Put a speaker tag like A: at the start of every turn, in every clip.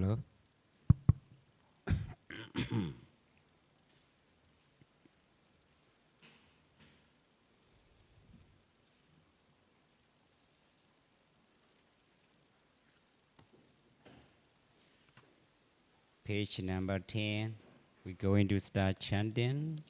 A: Hello. Page number 10. We're going to start chanting.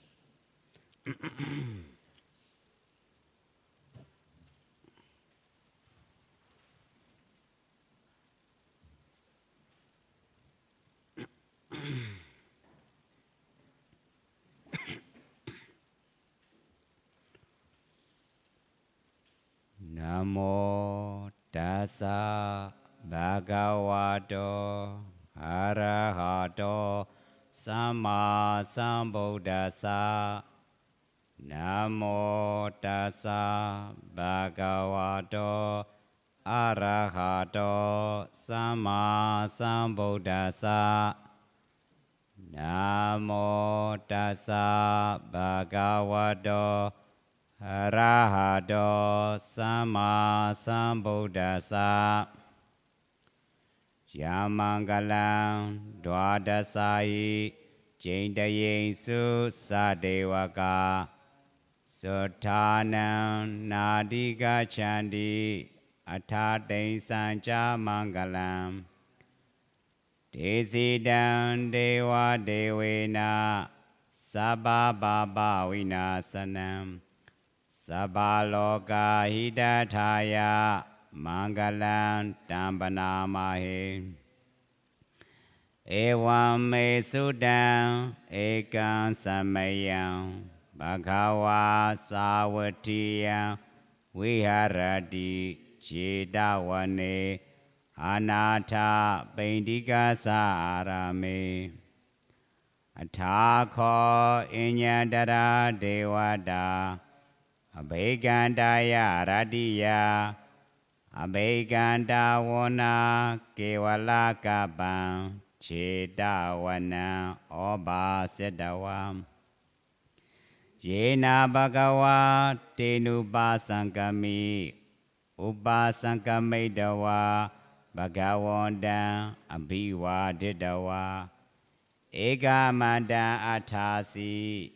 A: Namo tassa bhagavato arahato samma sambuddhassa. Namo tassa bhagavato arahato samma sambuddhassa. Namo tassa bhagavato arahato samma sambuddhassa. Yamangalam dwadasai jaindayesu sadevaka Suttanam nadika chandi athatein sancha mangalam Desidam deva devena sabba baba vinasanam Sabba loka hidathaya mangalam tampanamahe Evam me sudam ekam samayam Bhagava savatiyam viharati cetawane anatha paindika sarame Athakho inyadara devata Abhegandaya radiya Abheganda wana kevala kapam cetawana oba sedavam Yena bhagava tenupasankami upasankamedawa bhagavandam abhivaditawa ekamandam athasi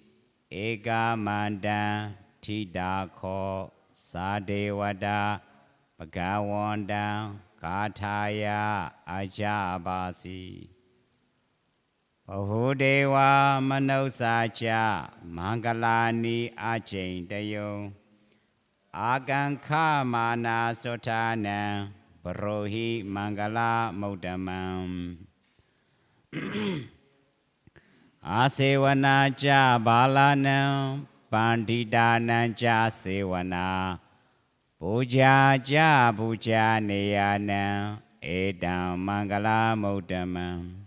A: ekamandam thidakho sadevata bhagavandam kathaya ajabasi Bahudeva manausacha mangalani achaintayo Agankha mana sotana Barohi mangala maudamam Asevana cha balanam Panditana cha sevana Puja cha puja neyana Edam mangala maudamam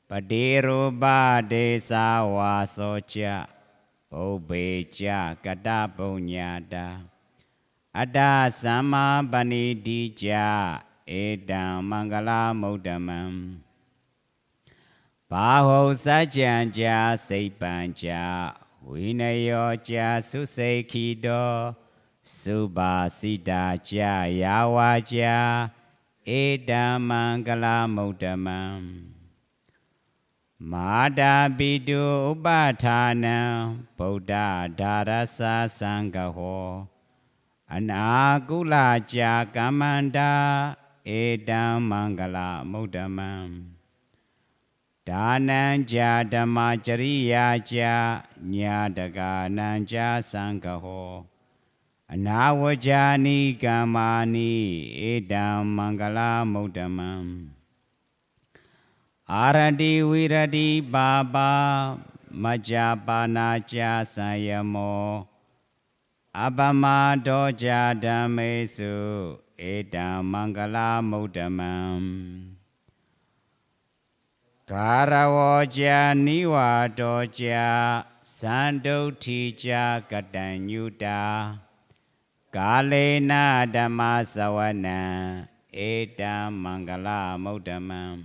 A: Padirupa desa wasocha Obecha kata punyata Ada sama banidija Edam mangala maudamam Baho sajanja seipanja Winayo ja susekido Subhasita ja yawaja Edam mangala maudamam Mada bidu upathana Buddha dharasa sangaho Anagula ja kamanda Edam mangala maudamam Danan ja dhammachariya ja Nyadaga nanja sangaho Anawajani kamani Edam mangala maudamam Aradi wiradi baba Majapana ja sayamo Abama doja dhamesu Edam mangala maudamam Karavoja niwa doja Sandotija katanyuta Kalena dhammasawana Edam mangala maudamam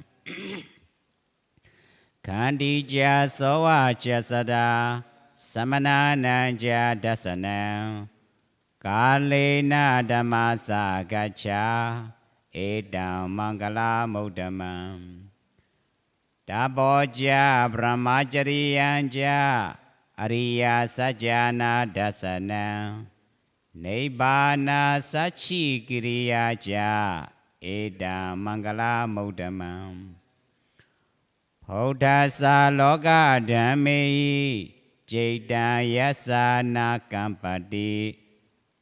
A: Kandija sowa jasada Samana nanja dasana Kalena dhammasa gacha Edam Mangala Modamam Daboja Brahmachariyanja Ariya Sajana Dasana Nibbana Sachi Kiriyaja Edam Mangala Modamam Bodhasa Loka Dhammi Jeta Yasana Kampati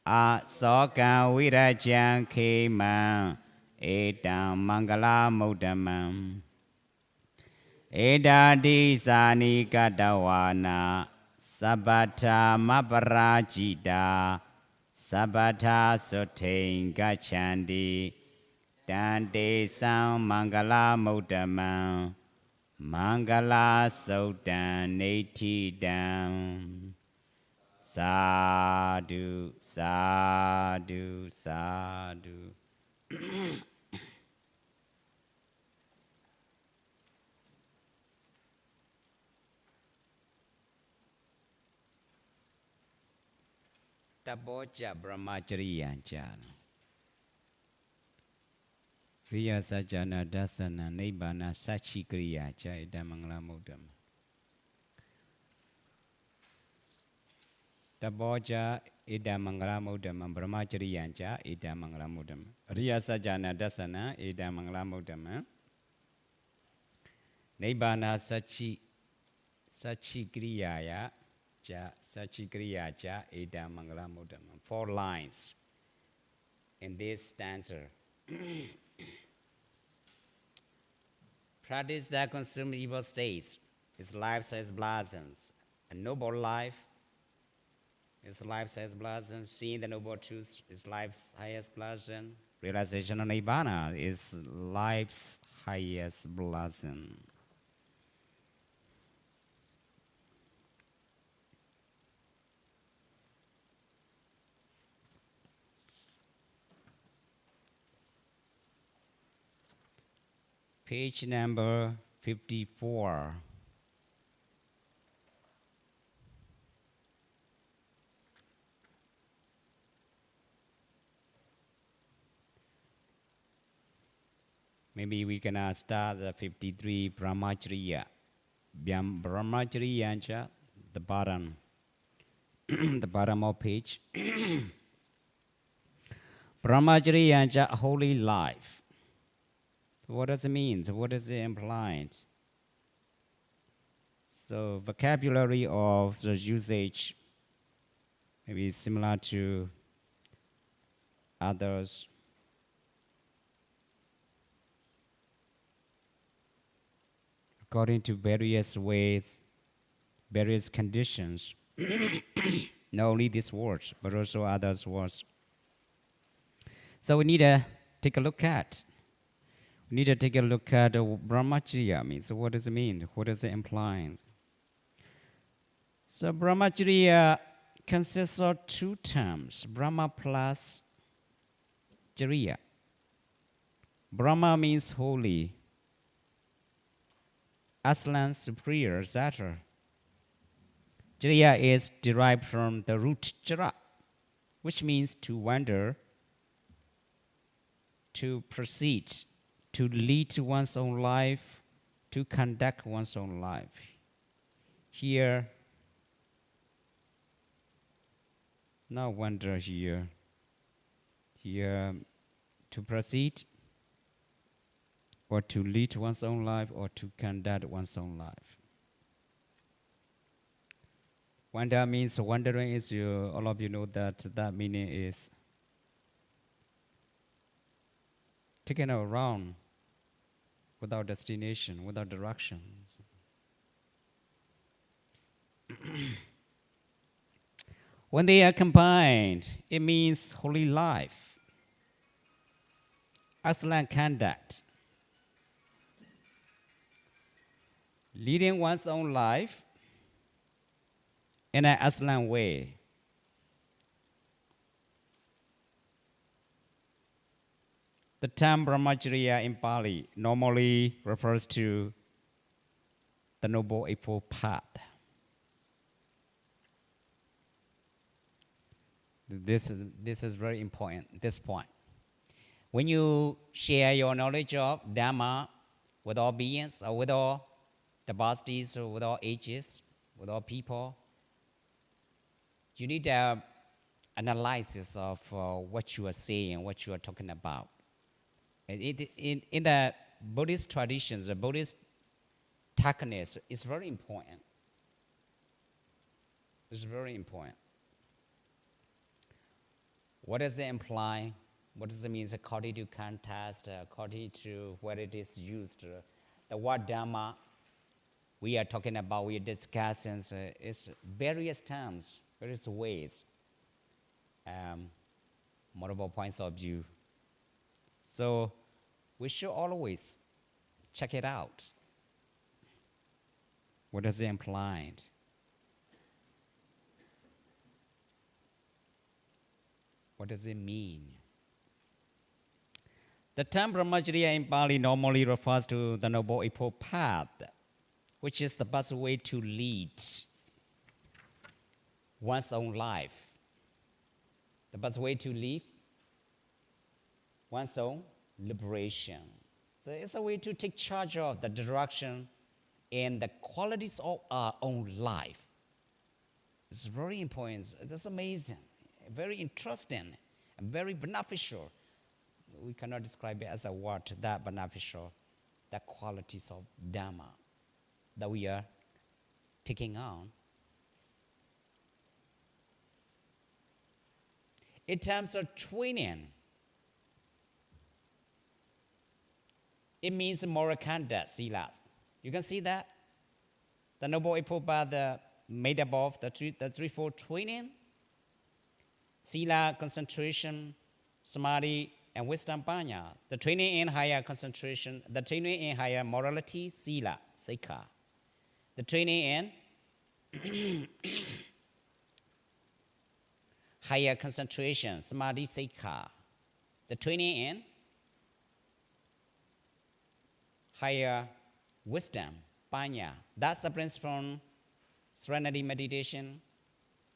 A: Asoka Virajan Kema Edam Mangala Modamam Eda Disani Kadawana Sabata Maparajita Sabata Sotain Gachandi Dante Sam Mangala Modamam Mangala Sotan Neti Dam Sadhu, sadhu, sadhu. Taboja Brahmachariyanja Riya Sajana Dasana Nibbana Sachi Kriyaja Idamangala Mudam Taboja Idamangala Mudam Brahmachariyanja Idamangala Mudam Riya Sajana Dasana Idamangala Mudam Nibbana Sachi Kriyaya Ja Sachi Kriyaja Idamangala Mudam 4 lines in this stanza. Practice that consumes evil states. His life says blossoms. A noble life. His life says blossom. Seeing the noble truth is life's highest blossom. Realization of Nibbana is life's highest blossom. Page number 54. Maybe we can start the 53 Brahmacharya. Brahmacharya, the bottom, the bottom of page. Brahmacharya, holy life. What does it mean? What does it imply? So vocabulary of the usage maybe similar to others. According to various ways, various conditions, not only these words, but also others words. So we need to take a look at. We need to take a look at Brahmacharya means. So what does it mean? What does it imply? So Brahmacharya consists of 2 terms, Brahma plus Charya. Brahma means holy, Aslan superior, etc. Charya is derived from the root chara, which means to wander, to proceed, to lead one's own life, to conduct one's own life. Here, not wander here. Here, to proceed, or to lead one's own life, or to conduct one's own life. Wander means wandering is, all of you know that meaning is taken around without destination, without direction. When they are combined, it means holy life, excellent conduct, leading one's own life in an excellent way. The term Brahmacharya in Pali normally refers to the Noble Eightfold Path. This is very important, this point. When you share your knowledge of Dhamma with all beings, or with all capacities, or with all ages, with all people, you need an analysis of what you are saying, what you are talking about. In the Buddhist traditions, the Buddhist techniques is very important. It's very important. What does it imply? What does it mean according to context, according to where it is used? The word Dhamma we are talking about, we are discussing, is various terms, various ways, multiple points of view. So we should always check it out. What does it imply? What does it mean? The term Brahmacharya in Pali normally refers to the Noble Eightfold Path, which is the best way to lead one's own life. The best way to live one's own liberation. So it's a way to take charge of the direction and the qualities of our own life. It's very important. That's amazing, very interesting, and very beneficial. We cannot describe it as a word that beneficial, the qualities of Dhamma that we are taking on. In terms of training, it means moral conduct, silas. You can see that? The Noble Eightfold Path made up of the threefold training: sila, concentration, samadhi, and wisdom, panya. The training in higher concentration, the training in higher morality, sila, sikha. The training in higher concentration, samadhi, sikha. The training in higher wisdom, panya. That separates from serenity meditation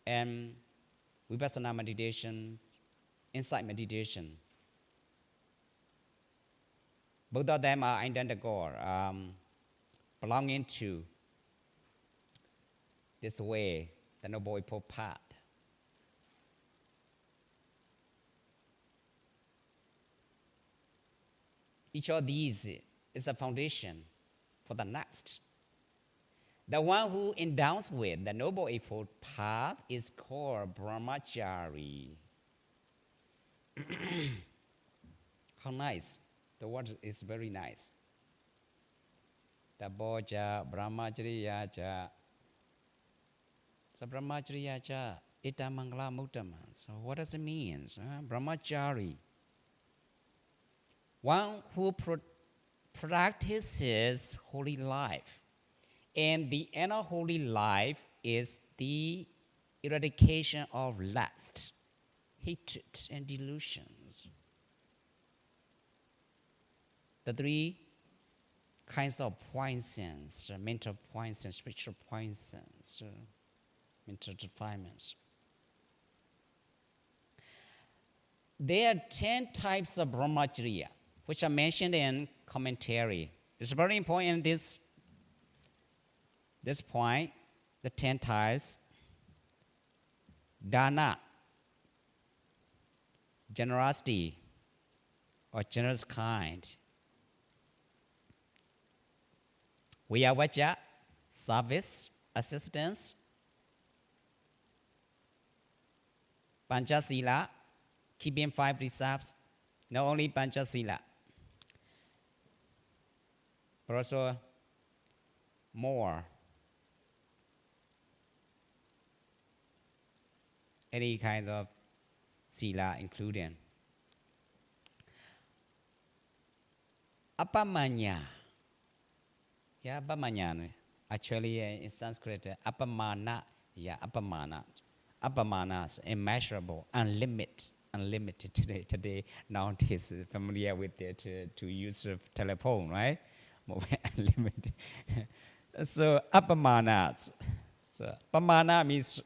A: and vipassana meditation, insight meditation. Both of them are identical, belonging to this way, the Noble Eightfold Path. Each of these is a foundation for the next. The one who endows with the Noble Eightfold Path is called Brahmachari. How nice. The word is very nice. Taboja Brahmacharya cha. So Brahmacharya cha itamangala muttama. So what does it mean? Brahmachari. One who practices holy life. And the inner holy life is the eradication of lust, hatred, and delusions. The three kinds of poisons, mental poisons, spiritual poisons, mental defilements. There are 10 types of Brahmacharya, which are mentioned in commentary. It's very important this point, the 10 types. Dana, generosity or generous kind. Vayavaja, service, assistance. Panchasila, keeping 5 precepts. Not only Panchasila, but also more. Any kind of sila including. Apamanya. Yeah, apamanya. Actually, in Sanskrit, apamana. Yeah, apamana. Apamana is immeasurable, unlimited today. Nowadays, familiar with it to use of telephone, right? Unlimited. So apamana. So apamana means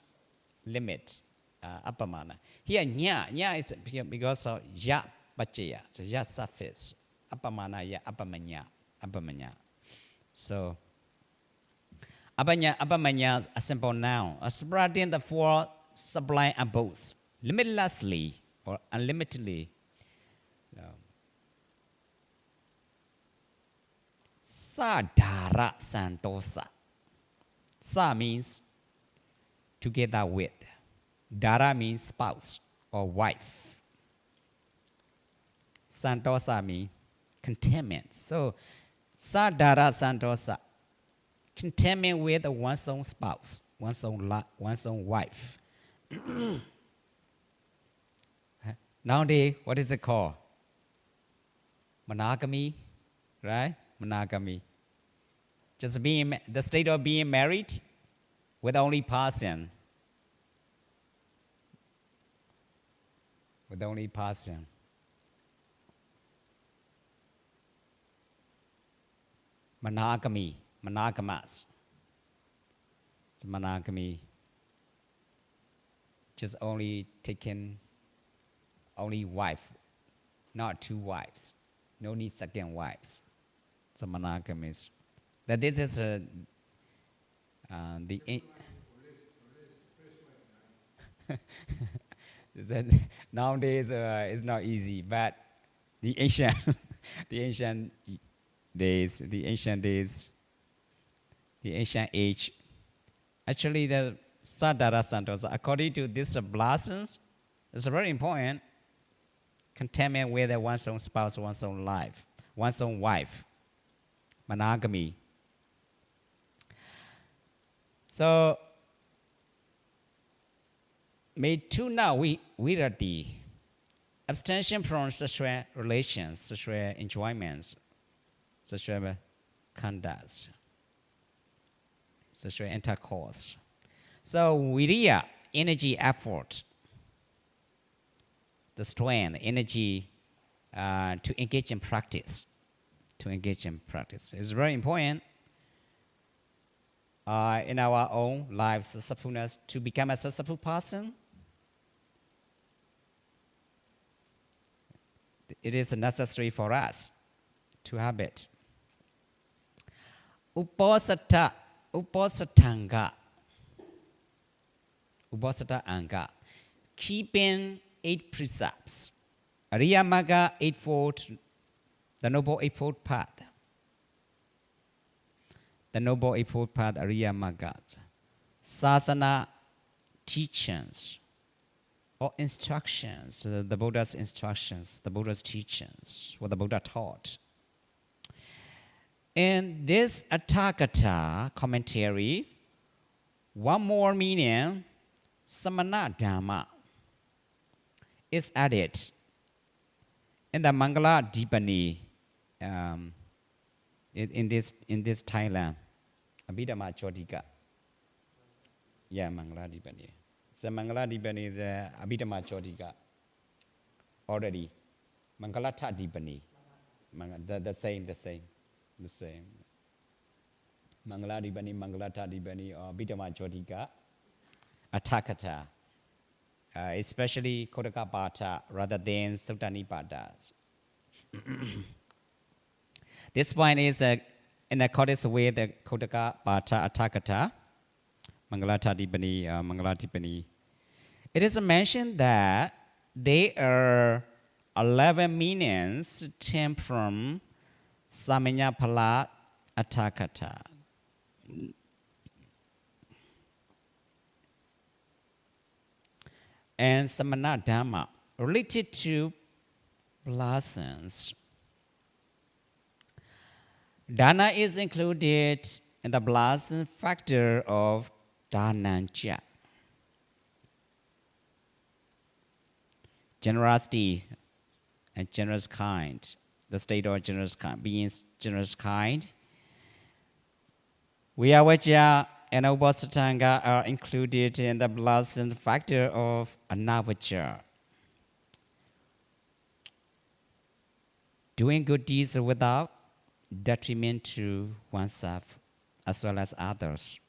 A: limit. Apamana. Here, nya is here because of ya Pachaya, so just surface. Apamanaya, apamanya. So, apamanya is a simple noun, spreading the four sublime abodes, limitlessly or unlimitedly. Sadhara Santosa. Sa means together with. Dara means spouse or wife. Santosa means contentment. So, Sadhara Santosa, contentment with one's own spouse, one's own wife. Nowadays, what is it called? Monogamy, right? Monogamy. Just being the state of being married with only person. With only person. Monogamy, monogamous. It's monogamy. Just only taking only wife, not two wives. No need second wives. So monogamous. That this is the nowadays it's not easy, but the ancient the ancient days, the ancient age. Actually, the Sadhara Santosa, according to these blossoms, it's very important. Contentment with one's own spouse, one's own life, one's own wife. Monogamy. So, made two now virati, abstention from sexual relations, sexual enjoyments, sexual conduct, sexual intercourse. So, viriya, energy, effort, the strength, energy to engage in practice. It's very important in our own lives, successfulness, to become a successful person. It is necessary for us to have it. Uposatha, upasatanga, upasatha anga, keeping 8 precepts. Ariyamaga eightfold, the noble eightfold path. The noble eightfold path, Ariyamaga. Sasana teachings or instructions, the Buddha's instructions, the Buddha's teachings, what the Buddha taught. In this Atthakatha commentary, one more meaning, Samana Dhamma, is added in the Mangala Dipani in this Thailand. Abhidhamma Chodika. Yeah, Mangala Dipani. So Mangala Dipani is Abhidhamma Chodika. Already. Mangalata Dipani. The same. Mangala Dipani, Mangalata Dipani, or Abhidhamma Chodika. Atthakatha. Especially Kodaka Pata rather than Sutta Nipatas. This point is in accordance with the Kodaka Pata Atthakatha, Mangalata Dipani, Mangalatipani. It is mentioned that there are 11 meanings stem from Samanya Pala Atthakatha. And Samana Dhamma related to blossoms. Dana is included in the blossom factor of Dhananja. Generosity and generous kind, the state of generous kind, being generous kind. Viyavaja and Upasatanga are included in the blossom factor of Anavaja. Doing good deeds without detriment to oneself as well as others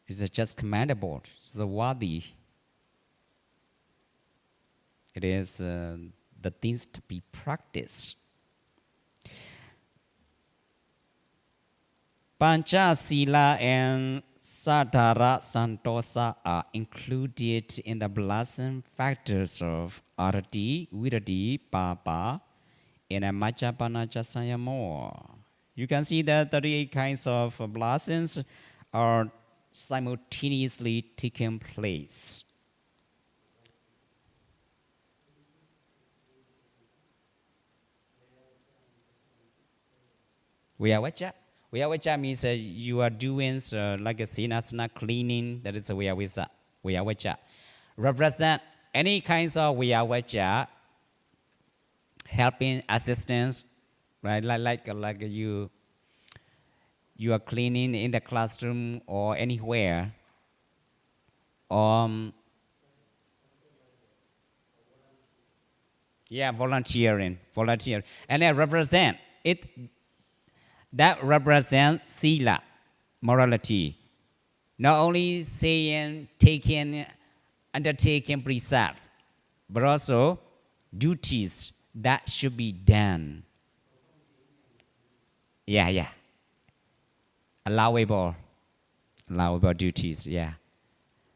A: is just commendable, it's worthy. It is the things to be practiced. Pancha, Sila, and Sadhara Santosa are included in the blossom factors of Arati, Virati, Papa, and Majapanaja Sayamo. You can see that 38 kinds of blossoms are simultaneously taking place. Vayavacha. Vayavacha means you are doing like a sinasana cleaning. That is a Vayavacha. Represent any kinds of Vayavacha, helping assistance, right? Like you are cleaning in the classroom or anywhere. Yeah, volunteering, and then represent it. That represents sila, morality. Not only saying, taking, undertaking precepts, but also duties that should be done. Yeah. Allowable duties, yeah.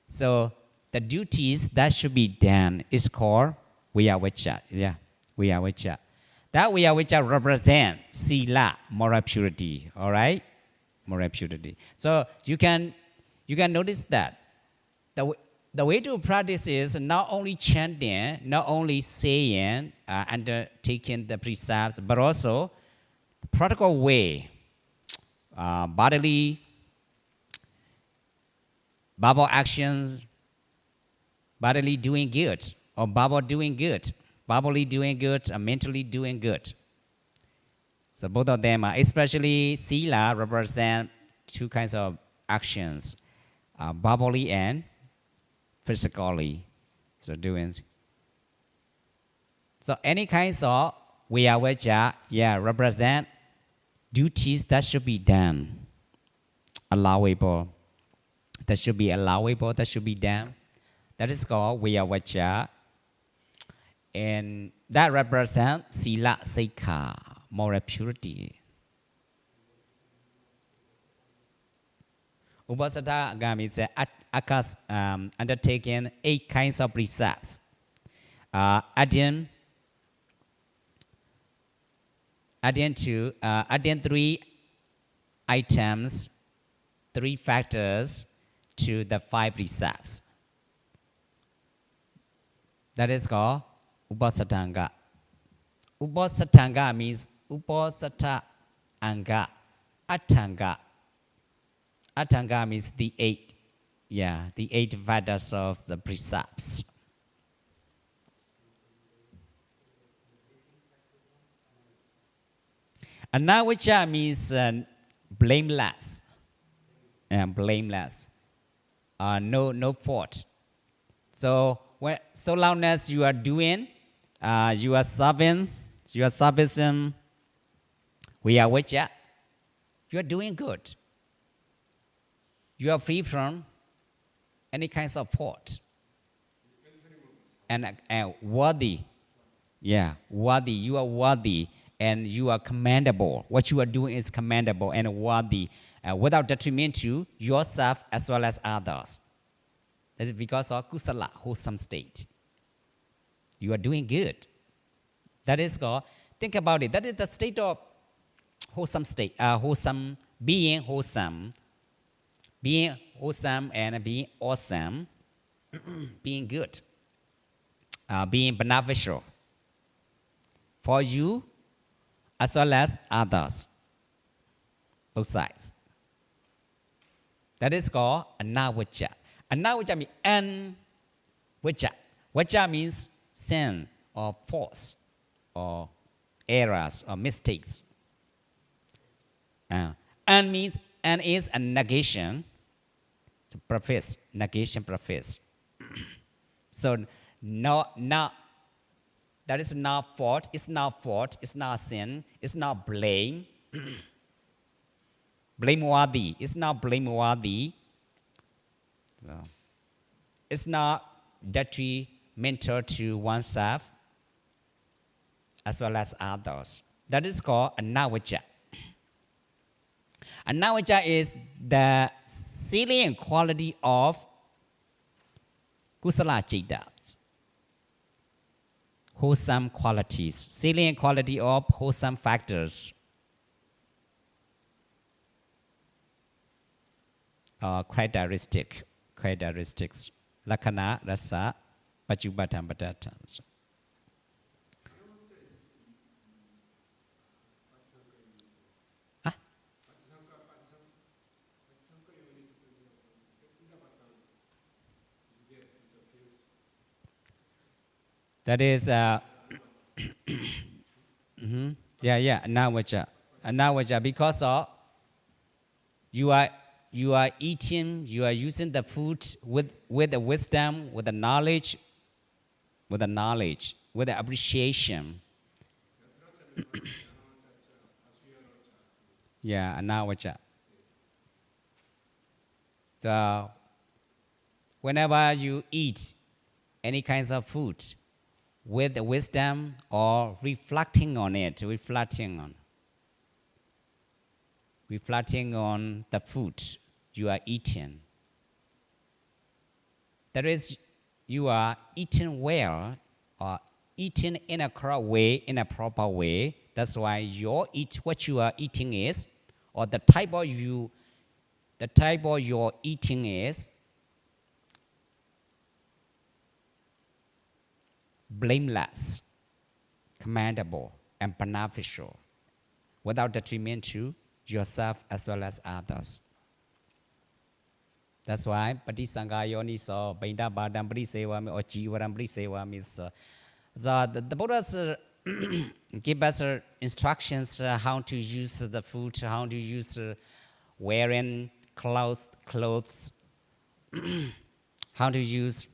A: So the duties that should be done is called vayavacha, yeah, vayavacha. That vayavacha represent sila, moral purity, all right? Moral purity. So you can notice that the way to practice is not only chanting, not only saying, undertaking the precepts, but also the practical way, bodily, verbal actions, bodily doing good, or verbal doing good, verbally doing good, or mentally doing good. So both of them, especially sila, represent two kinds of actions, verbally and physically. So doing. So any kinds of vayavacha, yeah, represent duties that should be done, allowable. That should be allowable. That should be done. That is called vayavacha, and that represents sila, seikha, moral purity. Upasada means undertaking 8 kinds of precepts. Adding 3 items, 3 factors to the 5 precepts. That is called upasatanga. Upasatanga means upasata anga, atanga. Atanga means the 8, the 8 factors of the precepts. Anavacha means blameless. Blameless. No fault. So so long as you are doing, you are serving, vayavacha, you are doing good. You are free from any kinds of fault. And worthy. Yeah, worthy. You are worthy and you are commendable. What you are doing is commendable and worthy without detriment to yourself as well as others. That is because of kusala, wholesome state. You are doing good. That is called, think about it, that is the state of wholesome state, being wholesome and being awesome, being good, being beneficial for you as well as others, both sides. That is called anavacha. Anavacha means unvacha. Vacha means sin or faults or errors or mistakes. And means and is a negation. So preface, negation preface. So that is not fault, it's not sin, it's not blame. Blameworthy, it's not blameworthy. So, it's not mentor to oneself as well as others. That is called anavaja. Anavaja is the salient quality of kusala citas. Wholesome qualities, salient quality of wholesome factors. Characteristics. Lakkhana, rasa, pajubatam, padatans. That is, anavaja, because of you are eating, you are using the food with the wisdom, with the knowledge, with the appreciation. Yeah, anavaja. So, whenever you eat any kinds of food with the wisdom or reflecting on the food you are eating. That is, you are eating well or eating in a correct way, in a proper way. That's why what you are eating is, or the type of your eating is blameless, commendable, and beneficial, without detriment to yourself as well as others. That's why Patisanga Yoniso, Bainda Badam Brisewami, or Jivaram Brisewami. So the Buddha's give us instructions how to use the food, how to use wearing clothes, how to use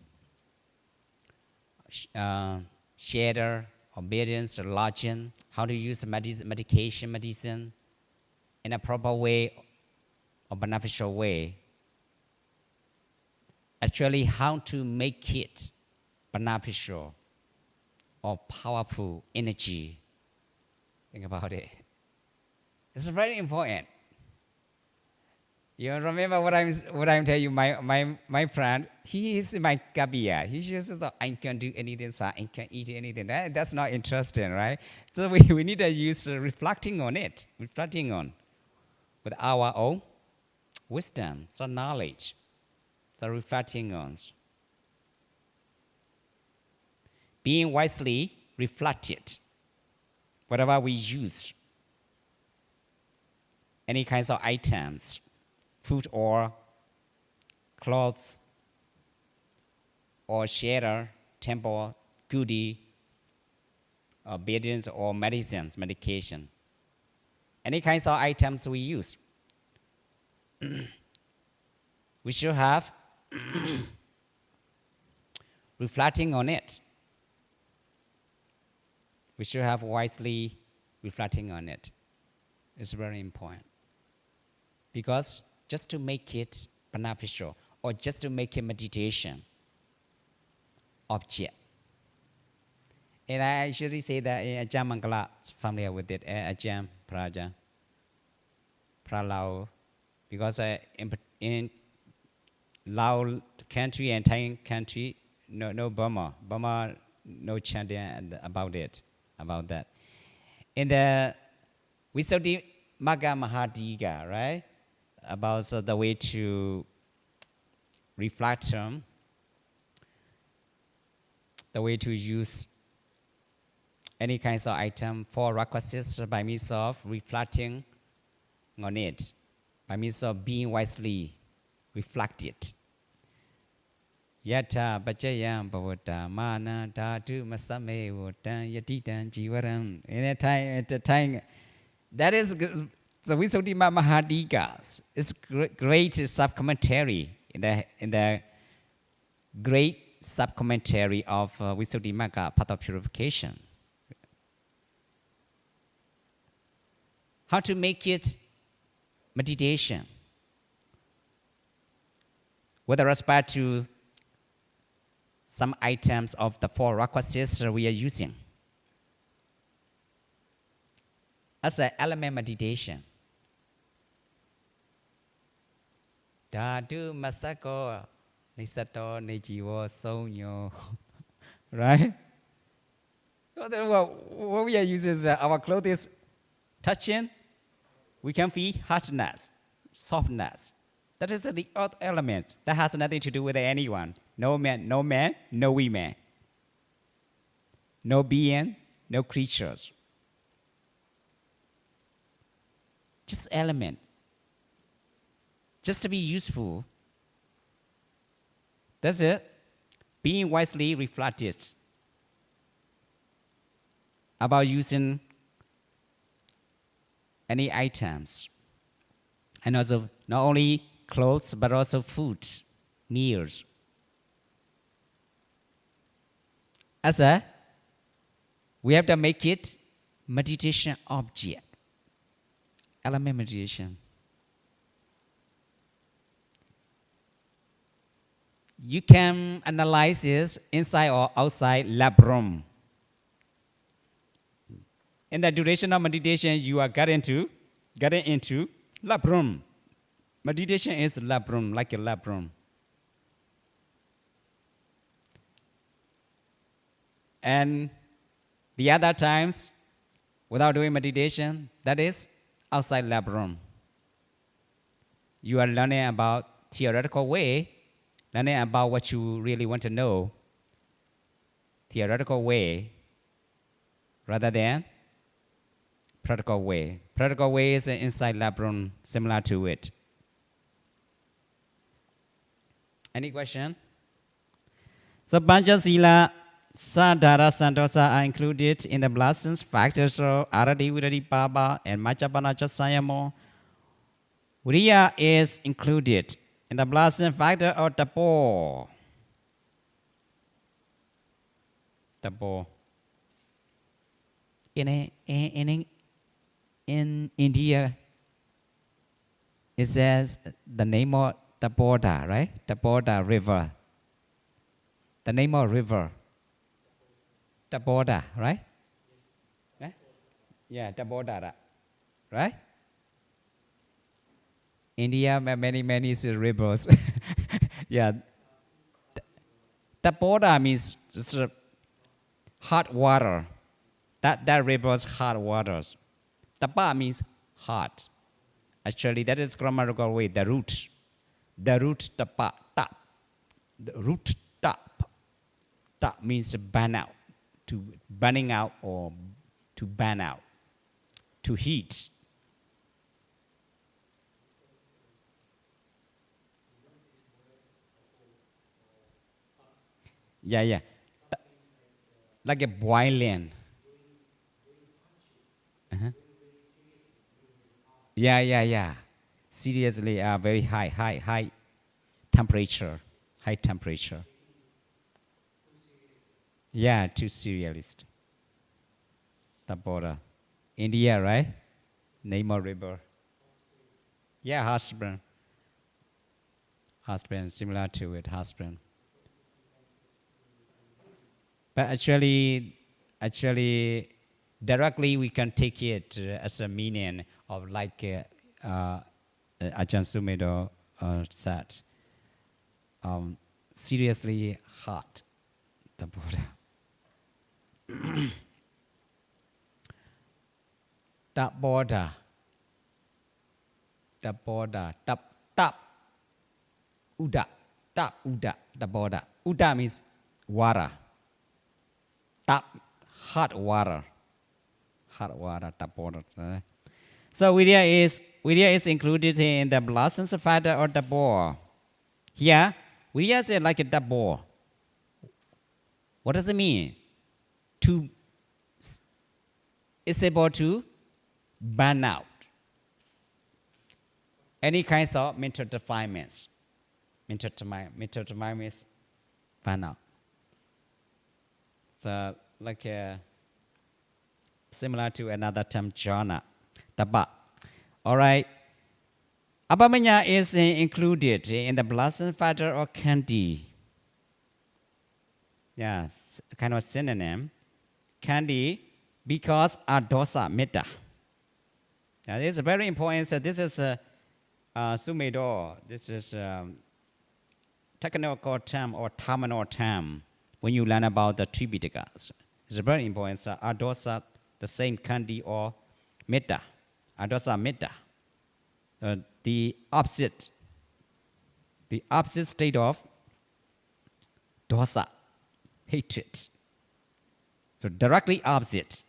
A: shelter, obedience, lodging, how to use medicine in a proper way or beneficial way. Actually, how to make it beneficial or powerful energy. Think about it. It's very important. You remember what I'm telling you, my friend, he is my kabia. He just says, I can do anything, so I can eat anything. That's not interesting, right? So we need to use reflecting on with our own wisdom, so knowledge, so reflecting on. Being wisely reflected, whatever we use, any kinds of items, food or clothes or shelter, temple, goodie, obedience or medication. Any kinds of items we use, we should have reflecting on it. We should have wisely reflecting on it. It's very important. Because just to make it beneficial or just to make it meditation object. And I usually say that Ajahn Mangala is familiar with it, Ajahn Praja, Pralao, because in Lao country and Thai country, no Burma, no chanting about that. In the Visuddhi Magga Mahadiga, right? About the way to reflect on, the way to use any kinds of item for requests by means of reflecting on it, by means of being wisely reflected. Yata bachayam bhavata mana dhatu masame votan yatitan jivaram. In a time, that is the Visuddhi Mahadigas. It's great sub-commentary in the great sub-commentary of Visuddhi Magga, path of purification. How to make it meditation with respect to some items of the 4 requisites we are using as an element meditation. Dadu masako nisato nejiwo sonyo. Right? What we are using is our clothes is touching. We can feel hardness, softness. That is the earth element. That has nothing to do with anyone. No man, no women. No being, no creatures. Just element. Just to be useful. That's it. Being wisely reflected about using any items. And also not only clothes, but also food, meals. We have to make it meditation object. Element meditation. You can analyze it inside or outside lab room. In the duration of meditation, you are getting into lab room. Meditation is lab room, like a lab room. And the other times, without doing meditation, that is outside lab room. You are learning about theoretical way, learning about what you really want to know, theoretical way, rather than practical way. Practical way is inside lab room, similar to it. Any question? So Panchasila, Sadhara, Santosa are included in the blessings factors of Arati, Virati, Paba, and Machapanacha Sayamo. Viriya is included in the blessing factor of Tapo. Tapo. In India, it says the name of Tapoda, right? Tapoda river. The name of river. Tapoda, right? Yeah, Tapoda, right? India, many rivers. Yeah. Tapoda means just hot water. That river's hot waters. Tapa means hot. Actually, that is grammatical way. The root tapa, tap. The root tap. Tap means burn out, to burning out or to burn out, to heat. Yeah. Like a boiling. Uh-huh. Yeah. Seriously, very high temperature. High temperature. Yeah, too serialist. Tapoda. India, right? Name of river. Yeah, husband. Husband, similar to it, husband. But actually, directly we can take it as a meaning of like Ajahn Sumedho said, seriously hot, the Buddha. The Buddha, tap, uda, the Buddha. Uda means water. Tap, hot water, tap water. So Vidya is included in the blossoms factor or the ball. Here, Vidya is like a double. What does it mean? It's able to burn out any kinds of mental defilements. Mental defilements burn out. So like similar to another term, jhana, taba. All right. Abhamanya is included in the blossom factor or candy. Yes, kind of synonym. Kandi, because adosa metta. Now, this is very important. So this is sumedo. This is technical term or terminal term when you learn about the Tripitakas. It's very important. So adosa, the same kandi or metta. Adosa metta. The opposite state of dosa, hatred. So directly opposite.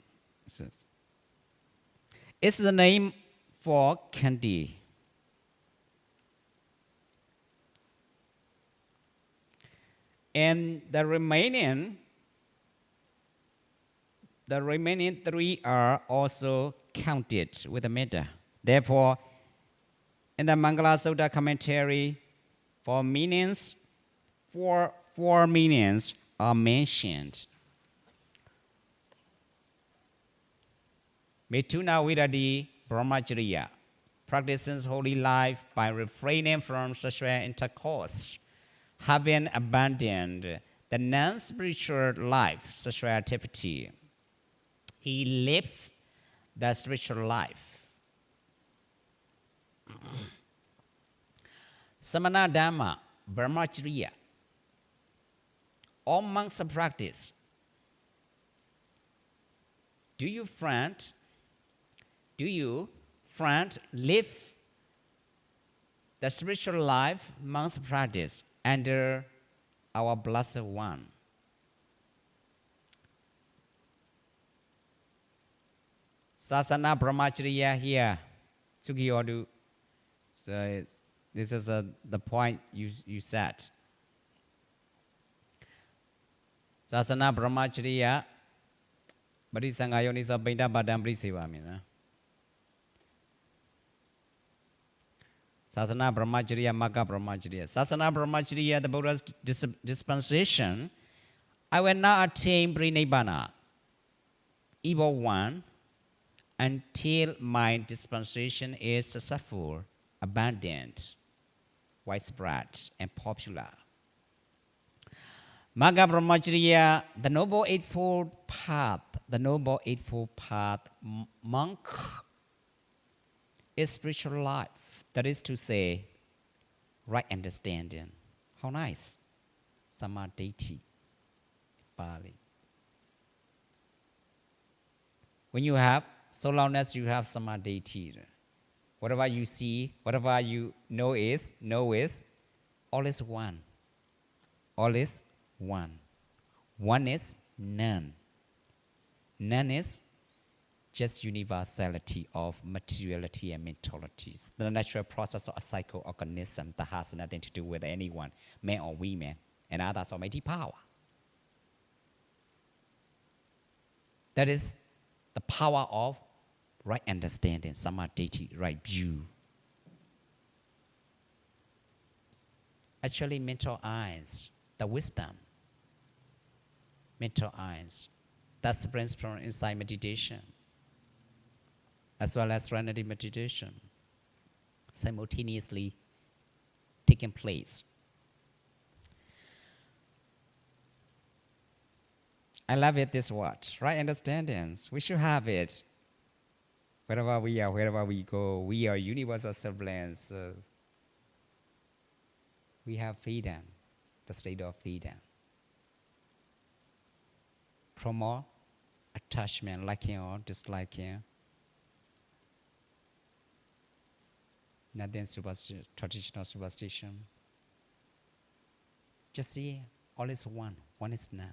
A: It's the name for kandi. And the remaining three are also counted with the metta. Therefore, in the Mangala Sutta commentary, four meanings are mentioned. Mituna Viradi Brahmacharya practices holy life by refraining from sexual intercourse, having abandoned the non-spiritual life, sexual activity. He lives the spiritual life. Samana Dhamma, Brahmacharya. All monks practice. Do you, friend, live the spiritual life monks practice under our Blessed One? Sasana Brahmacharya here, Sugiyodu. So this is the point you said. Sasana Brahmacharya, Bharisangayoni sa Binda Badam Brisivamina. Sasana Brahmacharya, Magga Brahmacharya. Sasana Brahmacharya, the Buddha's dispensation, I will not attain Brinibbana, evil one, until my dispensation is successful, abundant, widespread, and popular. Magga Brahmacharya, the Noble Eightfold Path, monk is spiritual life. That is to say, right understanding. How nice. Samadhi. Pali. When you have, so long as you have samadhi, whatever you see, whatever you know is, all is one. All is one. One is none. None is just universality of materiality and mentalities. The natural process of a psycho-organism that has nothing to do with anyone, man or woman, and others almighty power. That is the power of right understanding, samadhi, right view. Actually, mental eyes, the wisdom, mental eyes, that springs from inside meditation, as well as serenity meditation, simultaneously taking place. I love it, this word, right understandings. We should have it. Wherever we are, wherever we go, we are universal self-lens. We have freedom, the state of freedom. From all attachment, liking or disliking. Nothing traditional superstition. Just see, all is one is none.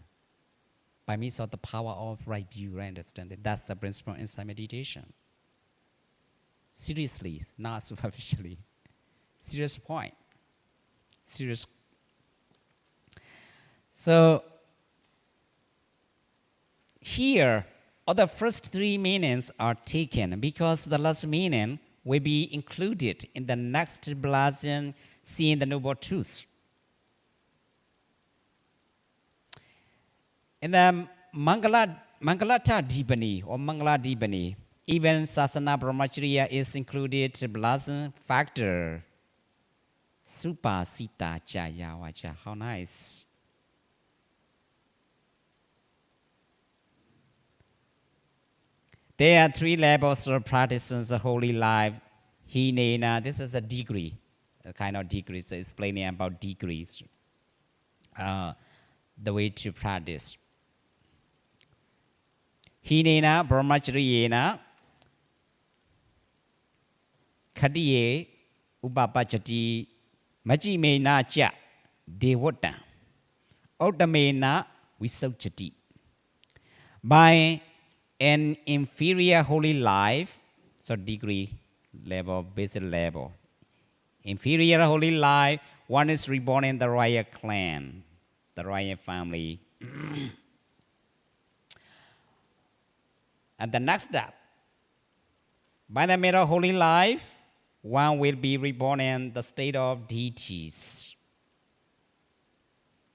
A: By means of the power of right view, right understanding. That's the principle inside meditation. Seriously, not superficially. Serious point. Serious. So, here, all the first three meanings are taken because the last meaning will be included in the next blessing, seeing the noble truth. In the Mangalata Dipani or Mangala Dipani, even Sasana Brahmacharya is included blessing factor. Supa Sita Jaya Vacha. How nice. There are 3 levels of practicing the holy life. Hinena, this is a degree, a kind of degree, so explaining about degrees, the way to practice. Hinena, brahmachariyena, khadiye, upapachati, majimena cha, devata, uttamena, visauchati. By an inferior holy life, so degree level, basic level. Inferior holy life, one is reborn in the royal clan, the royal family. And the next step, by the middle holy life, one will be reborn in the state of deities.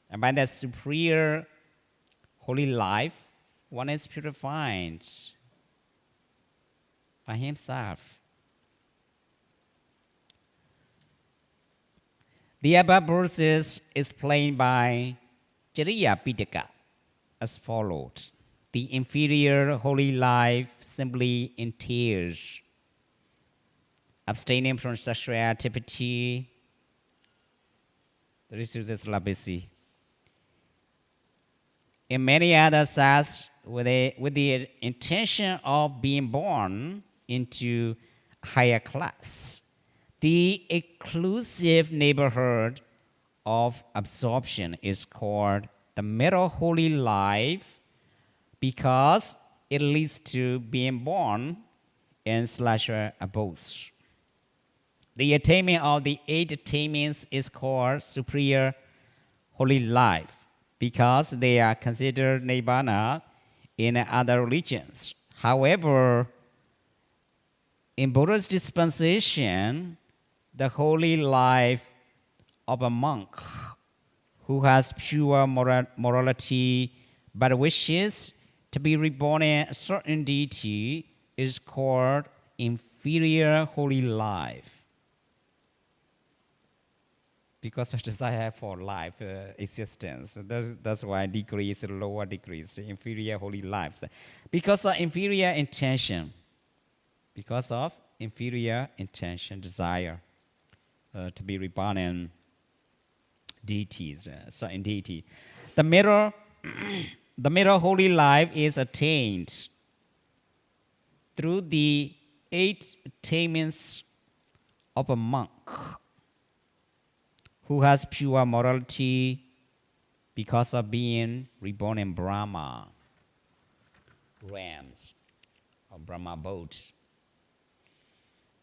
A: And by the superior holy life, one is purified by himself. The above verses explained by Chariya Pitaka as follows. The inferior holy life simply entails abstaining from sexual activity, the rest is celibacy. In many other sects, with the intention of being born into higher class, the exclusive neighborhood of absorption is called the middle holy life because it leads to being born in celestial abodes. The attainment of the 8 attainments is called superior holy life because they are considered nibbana in other religions. However, in Buddha's dispensation, the holy life of a monk who has pure morality but wishes to be reborn in a certain deity is called inferior holy life. Because of desire for life existence. That's why degrees, lower degrees, inferior holy life. Because of inferior intention, desire to be reborn in deities, certain deity. The middle holy life is attained through the 8 attainments of a monk who has pure morality because of being reborn in Brahma realms or Brahma boats.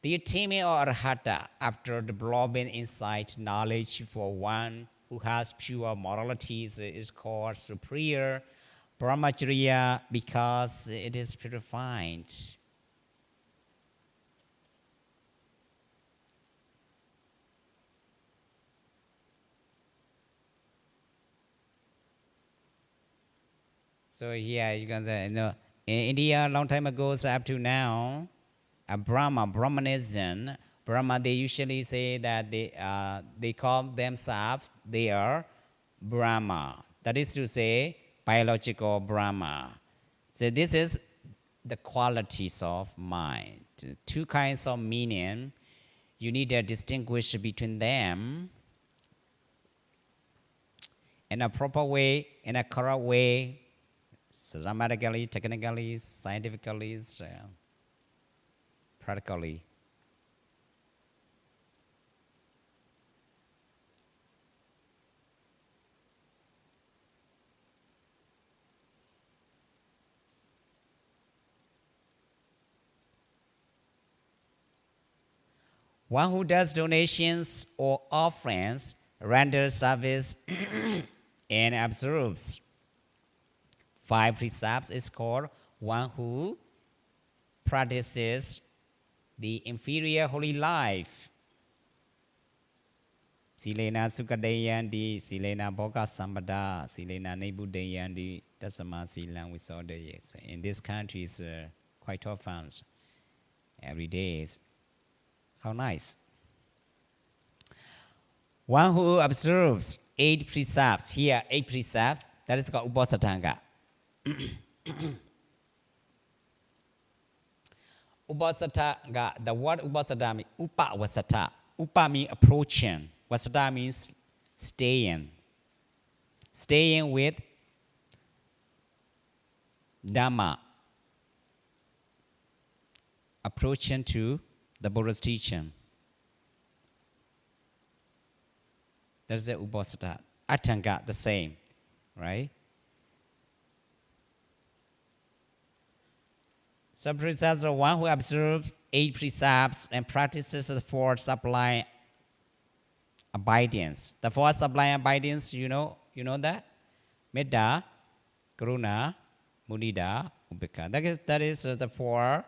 A: The attainment of Arhata after developing insight knowledge for one who has pure moralities is called superior brahmacharya because it is purified. So here you can say, in India, a long time ago, so up to now, Brahmanism, Brahma, they usually say that they call themselves, they are Brahma. That is to say, biological Brahma. So this is the qualities of mind. 2 kinds of meaning. You need to distinguish between them in a proper way, in a correct way, systematically, technically, scientifically, practically. One who does donations or offerings, renders service, and observes 5 precepts is called one who practices the inferior holy life. Silena Sukadayandi, Silena Boga Sambada, Silena Nebudayandi, Dasama Silang Wisodaye. In this country, it's quite often, every day. How nice. One who observes 8 precepts, here 8 precepts, that is called Uposatthanga. Upasata, the word upasata means upa wasata. Upa means approaching. Wasata means staying. Staying with Dhamma. Approaching to the Buddha's teaching. That's the upasata. Atanga, the same, right? So precepts are one who observes 8 precepts and practices the 4 sublime abidance. The 4 sublime abidance, you know that? Metta, Karuna, Mudita, Upekkha. That is the 4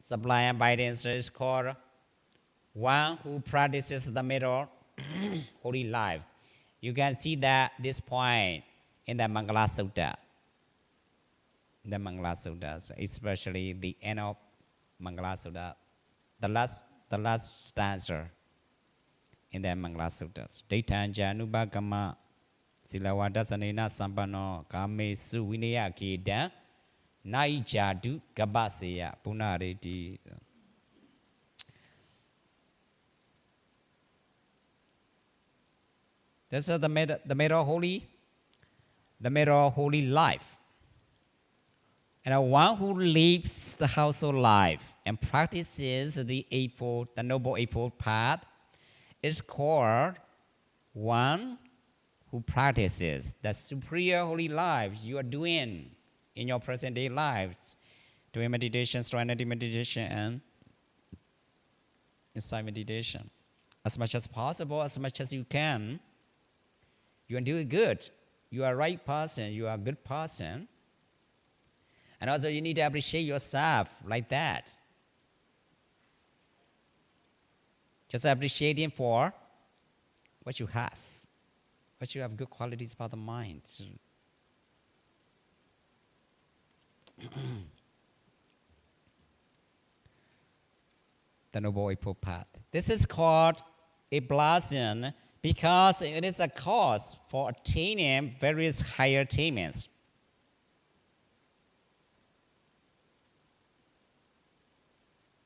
A: sublime abidance. Is called one who practices the middle holy life. You can see that this point in the Mangala Sutta. The Mangala Sutta, especially the end of Mangala Sutta, the last stanza in the Mangala Sutta. Daitan Janubagama Silawadasanena Sampano Kame Su Vinaya Kedan Nai Jadu Gabaseya Punareti. This is the middle holy life. And one who lives the household life and practices the Noble Eightfold Path is called one who practices the superior holy life you are doing in your present day lives, doing meditation, serenity meditation, and insight meditation. As much as possible, as much as you can, you are doing good. You are a right person, you are a good person. And also you need to appreciate yourself like that. Just appreciating for what you have. What you have good qualities about the mind. The Noble Eightfold Path. This is called a blessing because it is a cause for attaining various higher attainments.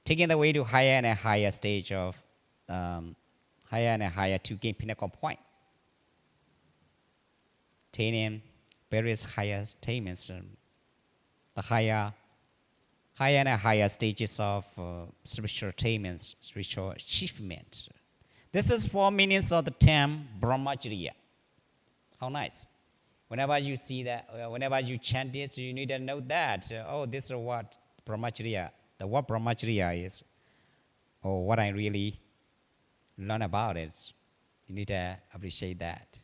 A: Taking the way to higher and a higher stage of, higher and a higher to gain pinnacle point. Attaining various higher attainments, the higher and a higher stages of spiritual attainments, spiritual achievement. This is 4 meanings of the term Brahmacharya. How nice. Whenever you see that, whenever you chant this, you need to know that, this is what Brahmacharya. The word Brahmacharya is, or what I really learn about it. You need to appreciate that.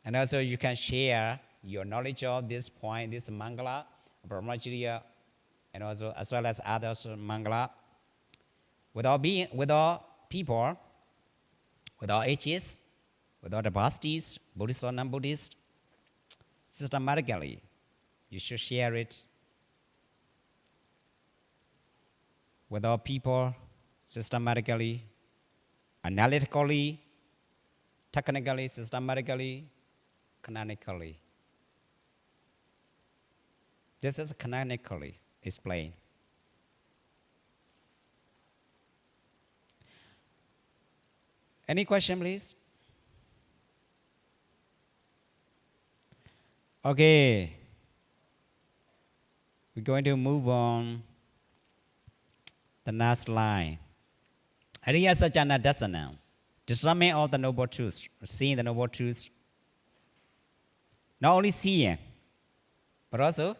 A: And also you can share your knowledge of this point, this Mangala, Brahmacharya, and also as well as others Mangala, with all people, with all ages, with all the Bastis, Buddhist or non-Buddhist, systematically. You should share it with all people, systematically, analytically, technically, systematically, canonically. This is canonically explained. Any question, please? Okay. We're going to move on. The last line. Ariya Sajjana Dasana. Discernment of the Noble Truths. Seeing the Noble Truths. Not only seeing, but also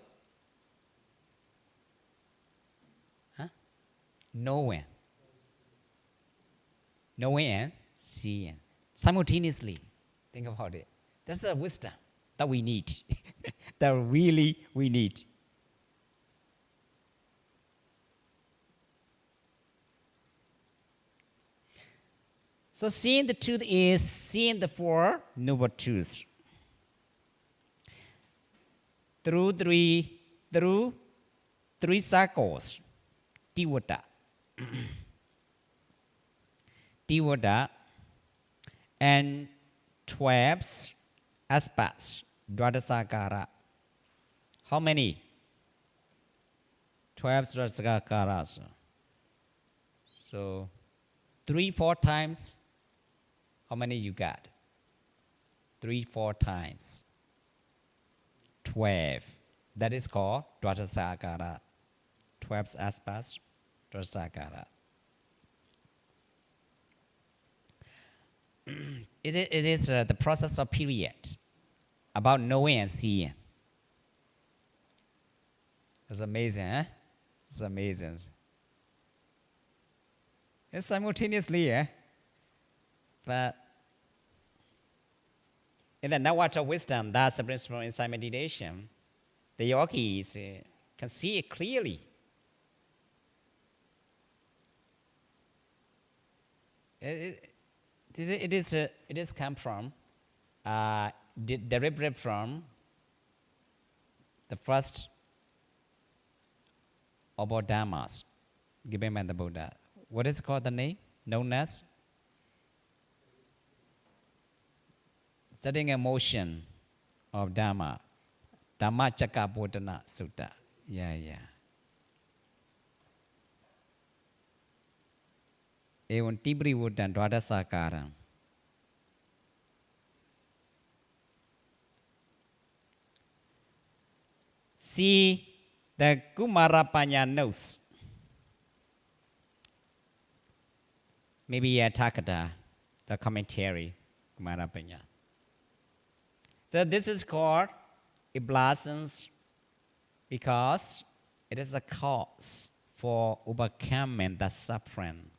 A: knowing. Knowing and seeing. Simultaneously. Think about it. That's the wisdom that we need. That really we need. So seeing the truth is seeing the 4 noble truths. Through three circles. Tivada. Tivada and 12 aspects. Dwadasakara. How many? 12 Rasakaras. So 3-4 times, how many you got? 3-4 times. 12. That is called Dvajasakara. 12 aspects, Dvajasakara. It is the process of period about knowing and seeing. It's amazing, eh? It's amazing. It's simultaneously, eh? But in the knowledge of wisdom, that's the principle inside meditation. The yogis can see it clearly. It is come from, derived from the first of all dhammas given by the Buddha. What is called the name? Known as? Setting in motion of Dhamma. Dhamma Chakkabodhana Sutta. Yeah. Evan Tibri Vudan Dwadasakaram. See the Kumarapanya knows. Maybe Takada, the commentary, Kumarapanya. So this is called it blossoms because it is a cause for overcoming the suffering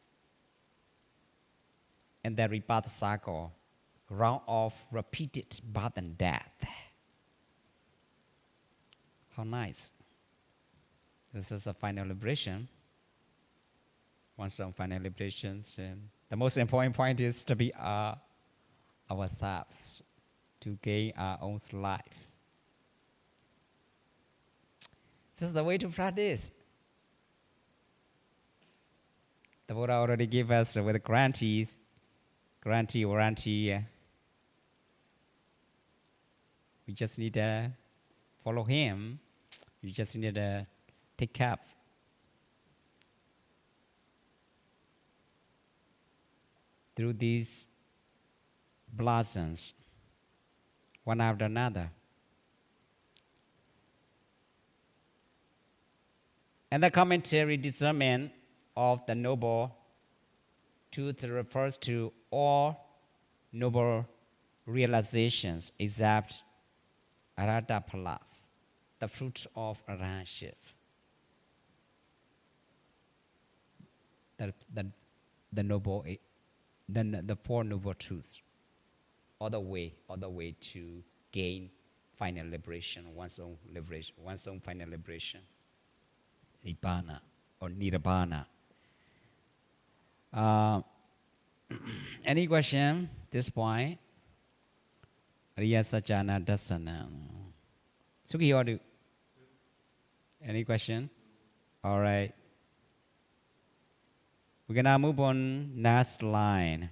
A: and the rebirth cycle, round of repeated birth and death. How nice. This is a final liberation. Once on final liberation, the most important point is to be ourselves, to gain our own life. This is the way to practice. The Buddha already gave us with guarantee. We just need to follow him. We just need to take care. Through these blossoms, one after another. And the commentary discernment of the Noble Truth refers to all noble realizations except Arhata Phala, the fruit of arahantship. The noble, the Four Noble Truths, all the way to gain final liberation, one's own final liberation, Nibbana or Nirvana. Any question at this point? Riya Sajjana Dasana. Sukhiyodu. Any question? All right. We're going to move on next line.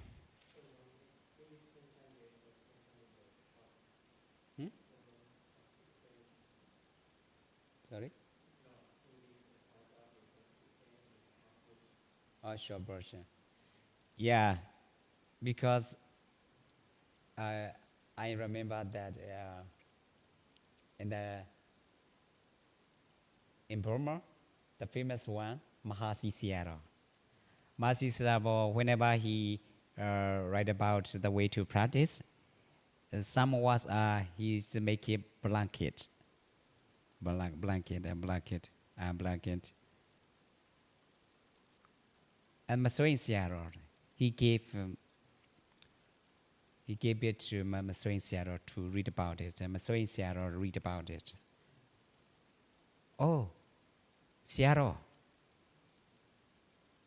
A: Sorry? Oh, short version. Yeah, because I remember that in Burma, the famous one, Mahasi Sayadaw. Mahasi Sayadaw, whenever he write about the way to practice, some was he's making blanket. And Masoin Sayadaw, he gave it to Masoin Sayadaw to read about it, and Masoin Sayadaw read about it. Oh, Sayadaw,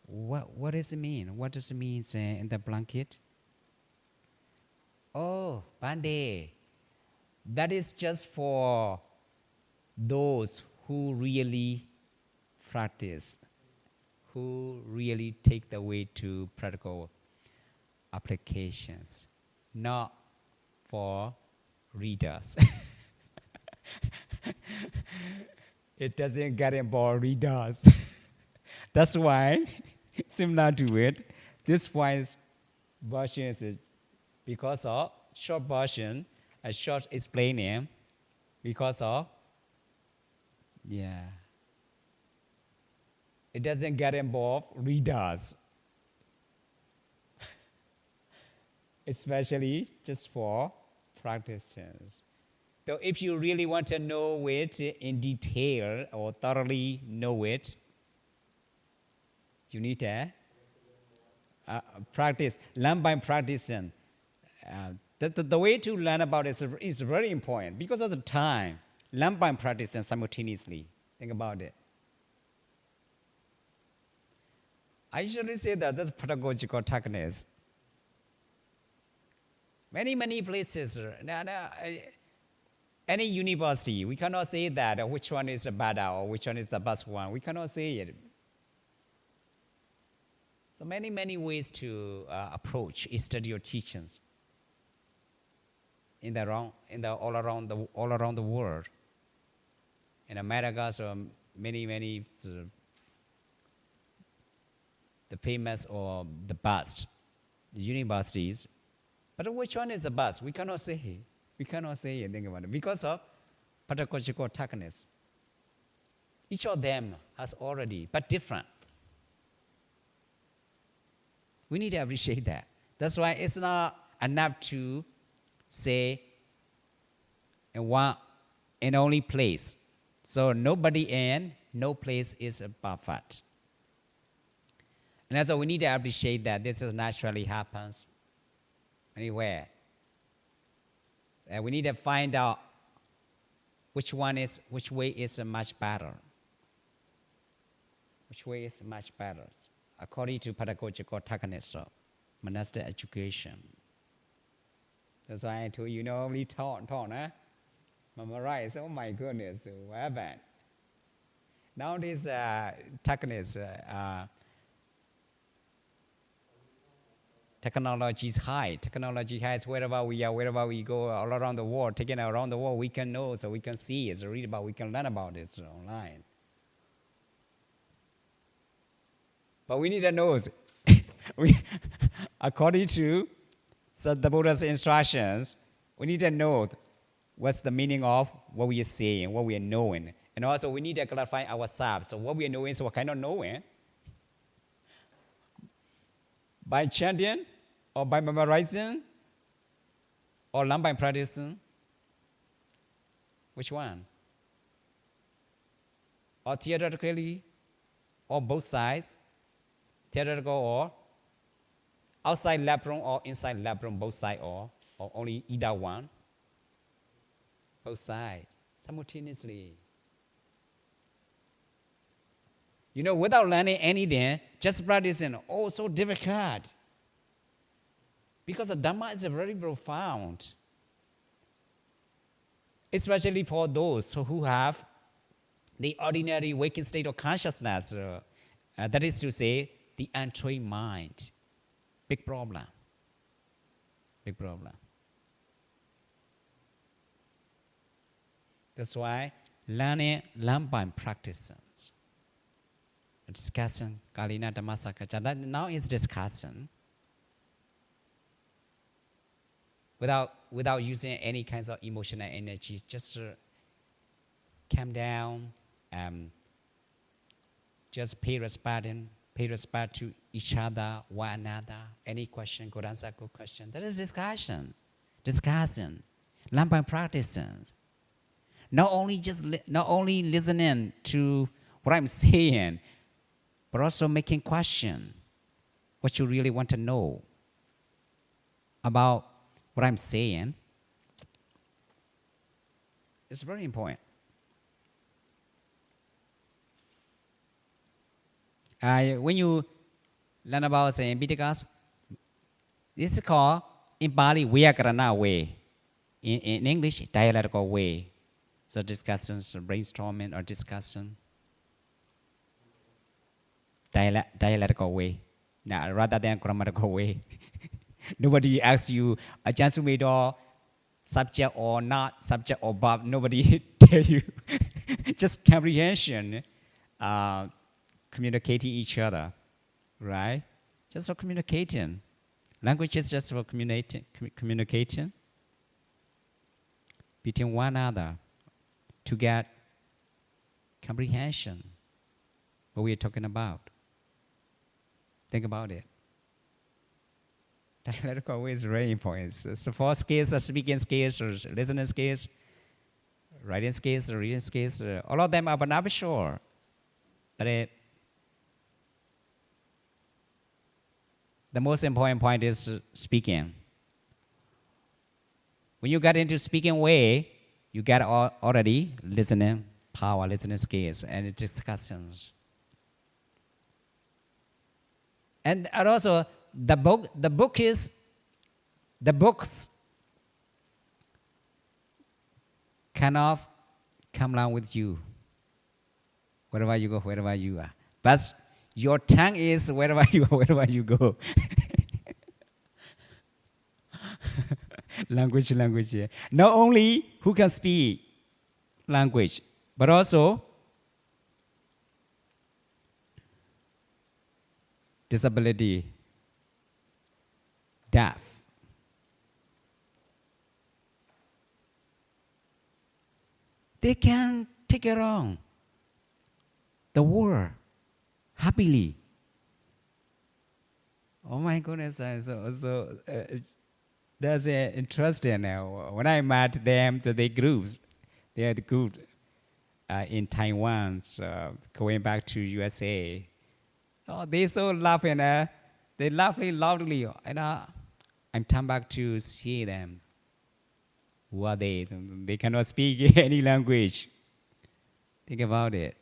A: what does it mean? What does it mean in the blanket? Oh, Bande, that is just for those who really practice, who really take the way to practical applications, not for readers. It doesn't get involved, it does. That's why, similar to it, this wise version is because of short version, a short explaining, because of, yeah. It doesn't get involved, readers. Especially just for practitioners. So if you really want to know it in detail or thoroughly know it, you need to practice, learn by practicing. The way to learn about it is very important because of the time. Learn by practicing simultaneously. Think about it. I usually say that that's pedagogical techniques. Many places, any university, we cannot say that which one is better or which one is the best one. We cannot say it. So many ways to approach study or teachings all around the world. In America, so many the famous or the best universities. But which one is the best? We cannot say. We cannot say anything about it because of pedagogical techniques. Each of them has already, but different. We need to appreciate that. That's why it's not enough to say in one and only place. So nobody and no place is perfect. And also we need to appreciate that this is naturally happens anywhere. And we need to find out which way is much better. Which way is much better, according to pedagogical techniques of monastic education. That's why I told you, only talk, memorize. Oh my goodness, what happened? Nowadays, techniques, technology is high. Technology has wherever we are, wherever we go, all around the world, taking around the world, we can know, so we can see it, read about, we can learn about it online. But we need to know, according to the Buddha's instructions, we need to know what's the meaning of what we are saying, what we are knowing. And also we need to clarify ourselves. So what we are knowing, so what kind of knowing? By chanting, or by memorizing, or learn by practicing? Which one? Or theoretically, or both sides? Theoretical or outside lab room or inside lab room, both sides, or only either one? Both sides, simultaneously. Without learning anything, just practicing, so difficult. Because the Dhamma is very profound. Especially for those who have the ordinary waking state of consciousness. That is to say, the untrained mind. Big problem. Big problem. That's why learn by practicing. Discussion, Kalina Dhammasaka. Now is discussion. Without using any kinds of emotional energies, just calm down, just pay respect to each other, one another. Any question, good answer, good question. That is discussion. Discussing. Learn by practicing. Not only listening to what I'm saying, but also making question what you really want to know about what I'm saying. It's very important. When you learn about saying Pitakas, this is called in Pali Vyakarana way. In English, dialectical way. So discussions, brainstorming or discussion. Dialectical way, rather than grammatical way. Nobody asks you a Jansumedo subject or not subject or verb. Nobody tell you. Just comprehension, uh, communicating each other, right? Just for communicating. Language is just for communicating between one another to get comprehension. What we are talking about. Think about it. Dialectical way is very important. So four skills are speaking skills, or listening skills, writing skills, reading skills. All of them are beneficial. But the most important point is speaking. When you get into speaking way, you get already listening power, listening skills, and discussions. And also the books cannot come along with you wherever you go, wherever you are. But your tongue is wherever you are, wherever you go. language. Yeah. Not only who can speak language, but also disability, deaf. They can take it on the world happily. Oh my goodness! That's interesting. When I met them, they had the group in Taiwan, so going back to USA. Oh, they so laughing. They laughing loudly, and I'm come back to see them. Who are they? They cannot speak any language. Think about it.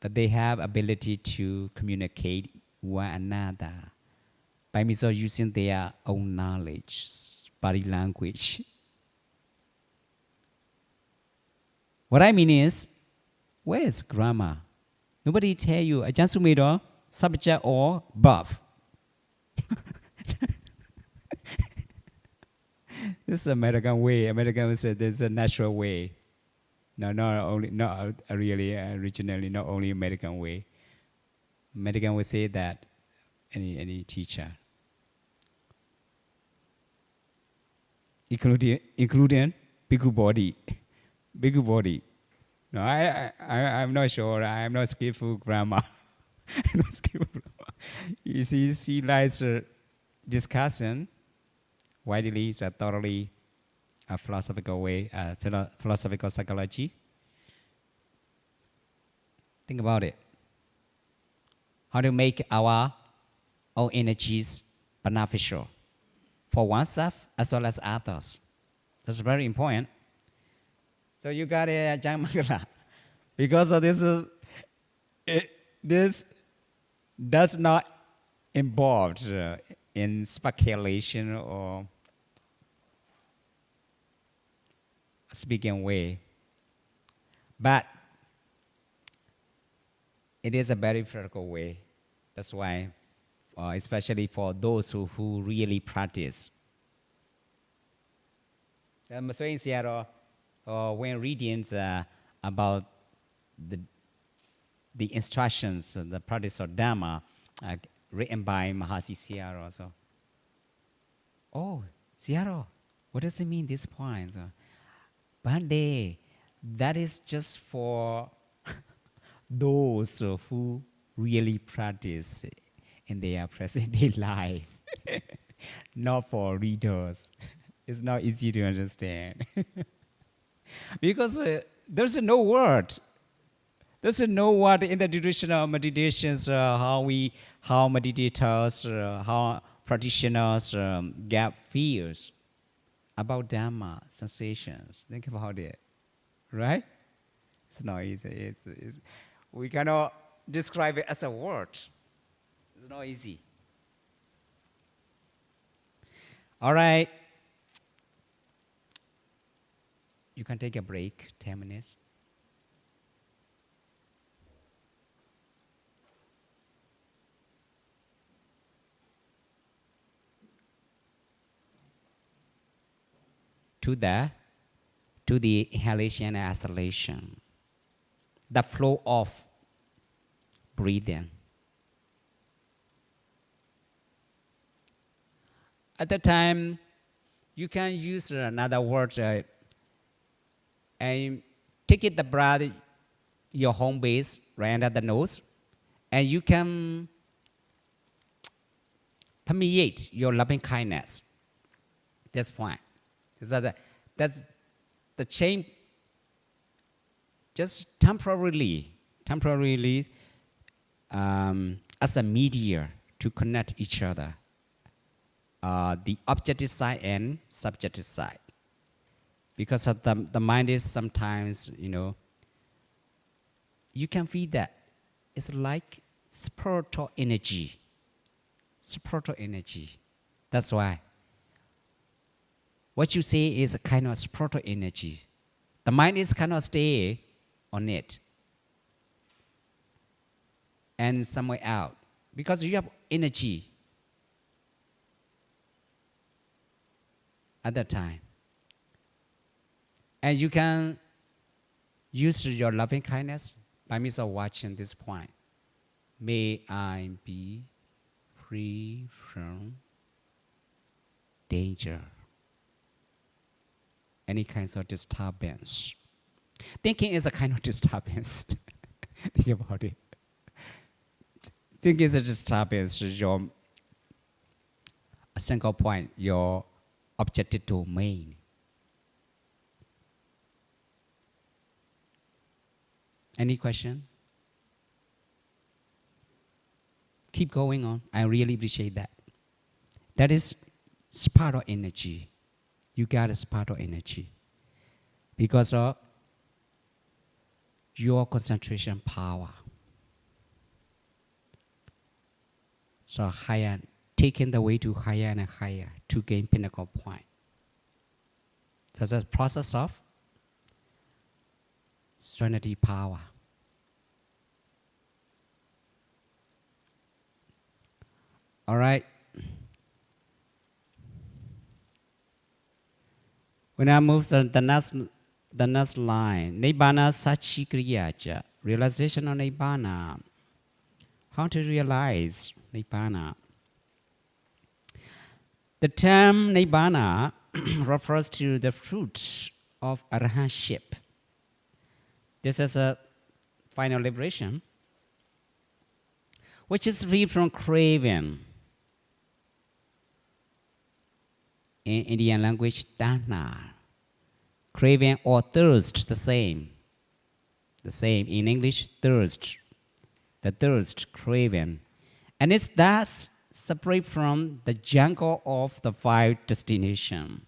A: But they have ability to communicate one another by means of using their own knowledge, body language. What I mean is, where is grammar? Nobody tell you ajansumedo, subject or verb. This is American way. American say there's a natural way. No, not really originally, not only American way. American would say that any teacher, including big body. No, I'm not sure. I'm not skillful grammar. I'm not skillful. You see, likes discussion widely, so thoroughly, a philosophical way, philosophical psychology. Think about it. How to make our own energies beneficial for oneself as well as others. That's very important. So you got a Jang Mangala. Because of this does not involve in speculation or speaking way. But it is a very practical way. That's why, especially for those who really practice. So in Seattle, when reading about the instructions, the practice of Dharma, written by Mahasi Seattle. So, Seattle, what does it mean, this point? Bande, that is just for those who really practice in their present-day life, not for readers. It's not easy to understand. Because there's no word. There's no word in the traditional meditations, how meditators, how practitioners get feels about Dhamma, sensations. Think about it, right? It's not easy. We cannot describe it as a word. It's not easy. All right. You can take a break, 10 minutes. To the to the inhalation and exhalation, the flow of breathing. At the time, you can use another word and take it the breath, your home base, right under the nose, and you can permeate your loving kindness. That's fine. That's the change. Just temporarily, as a media to connect each other, the objective side and subjective side. Because of the mind is sometimes, you can feel that it's like spiritual energy. Spiritual energy. That's why. What you say is a kind of spiritual energy. The mind is cannot stay on it and somewhere out because you have energy at that time. And you can use your loving kindness by means of watching this point. May I be free from danger, any kinds of disturbance. Thinking is a kind of disturbance. Think about it. Thinking is a disturbance. A single point, your objective domain. Any question? Keep going on. I really appreciate that. That is spark of energy. You got a spark of energy because of your concentration power. So higher, taking the way to higher and higher to gain pinnacle point. So that's a process of serenity power. All right. When I move to the next line, Nibbana Sachikriyaja, realization of Nibbana. How to realize Nibbana? The term Nibbana refers to the fruits of arahantship. This is a final liberation, which is free from craving. In Indian language, tanha. Craving or thirst, the same. The same. In English, thirst. The thirst, craving. And it's thus separate from the jungle of the five destinations.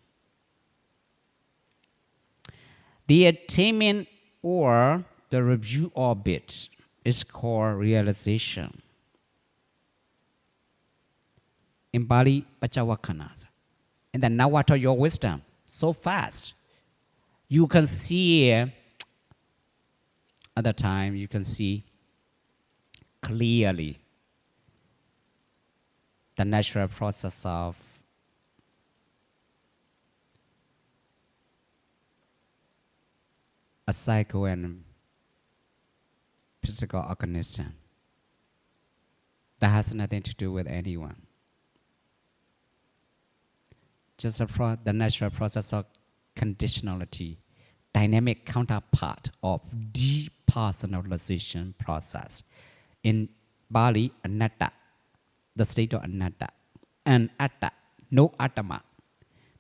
A: The attainment or the review orbit is called realization. In Bali, Pachawakana. And the Nawata, your wisdom, so fast. You can see, at the time, you can see clearly the natural process of a psycho and physical organism that has nothing to do with anyone. Just the natural process of conditionality, dynamic counterpart of depersonalization process. In Bali, anatta, the state of anatta, and atta, no atama,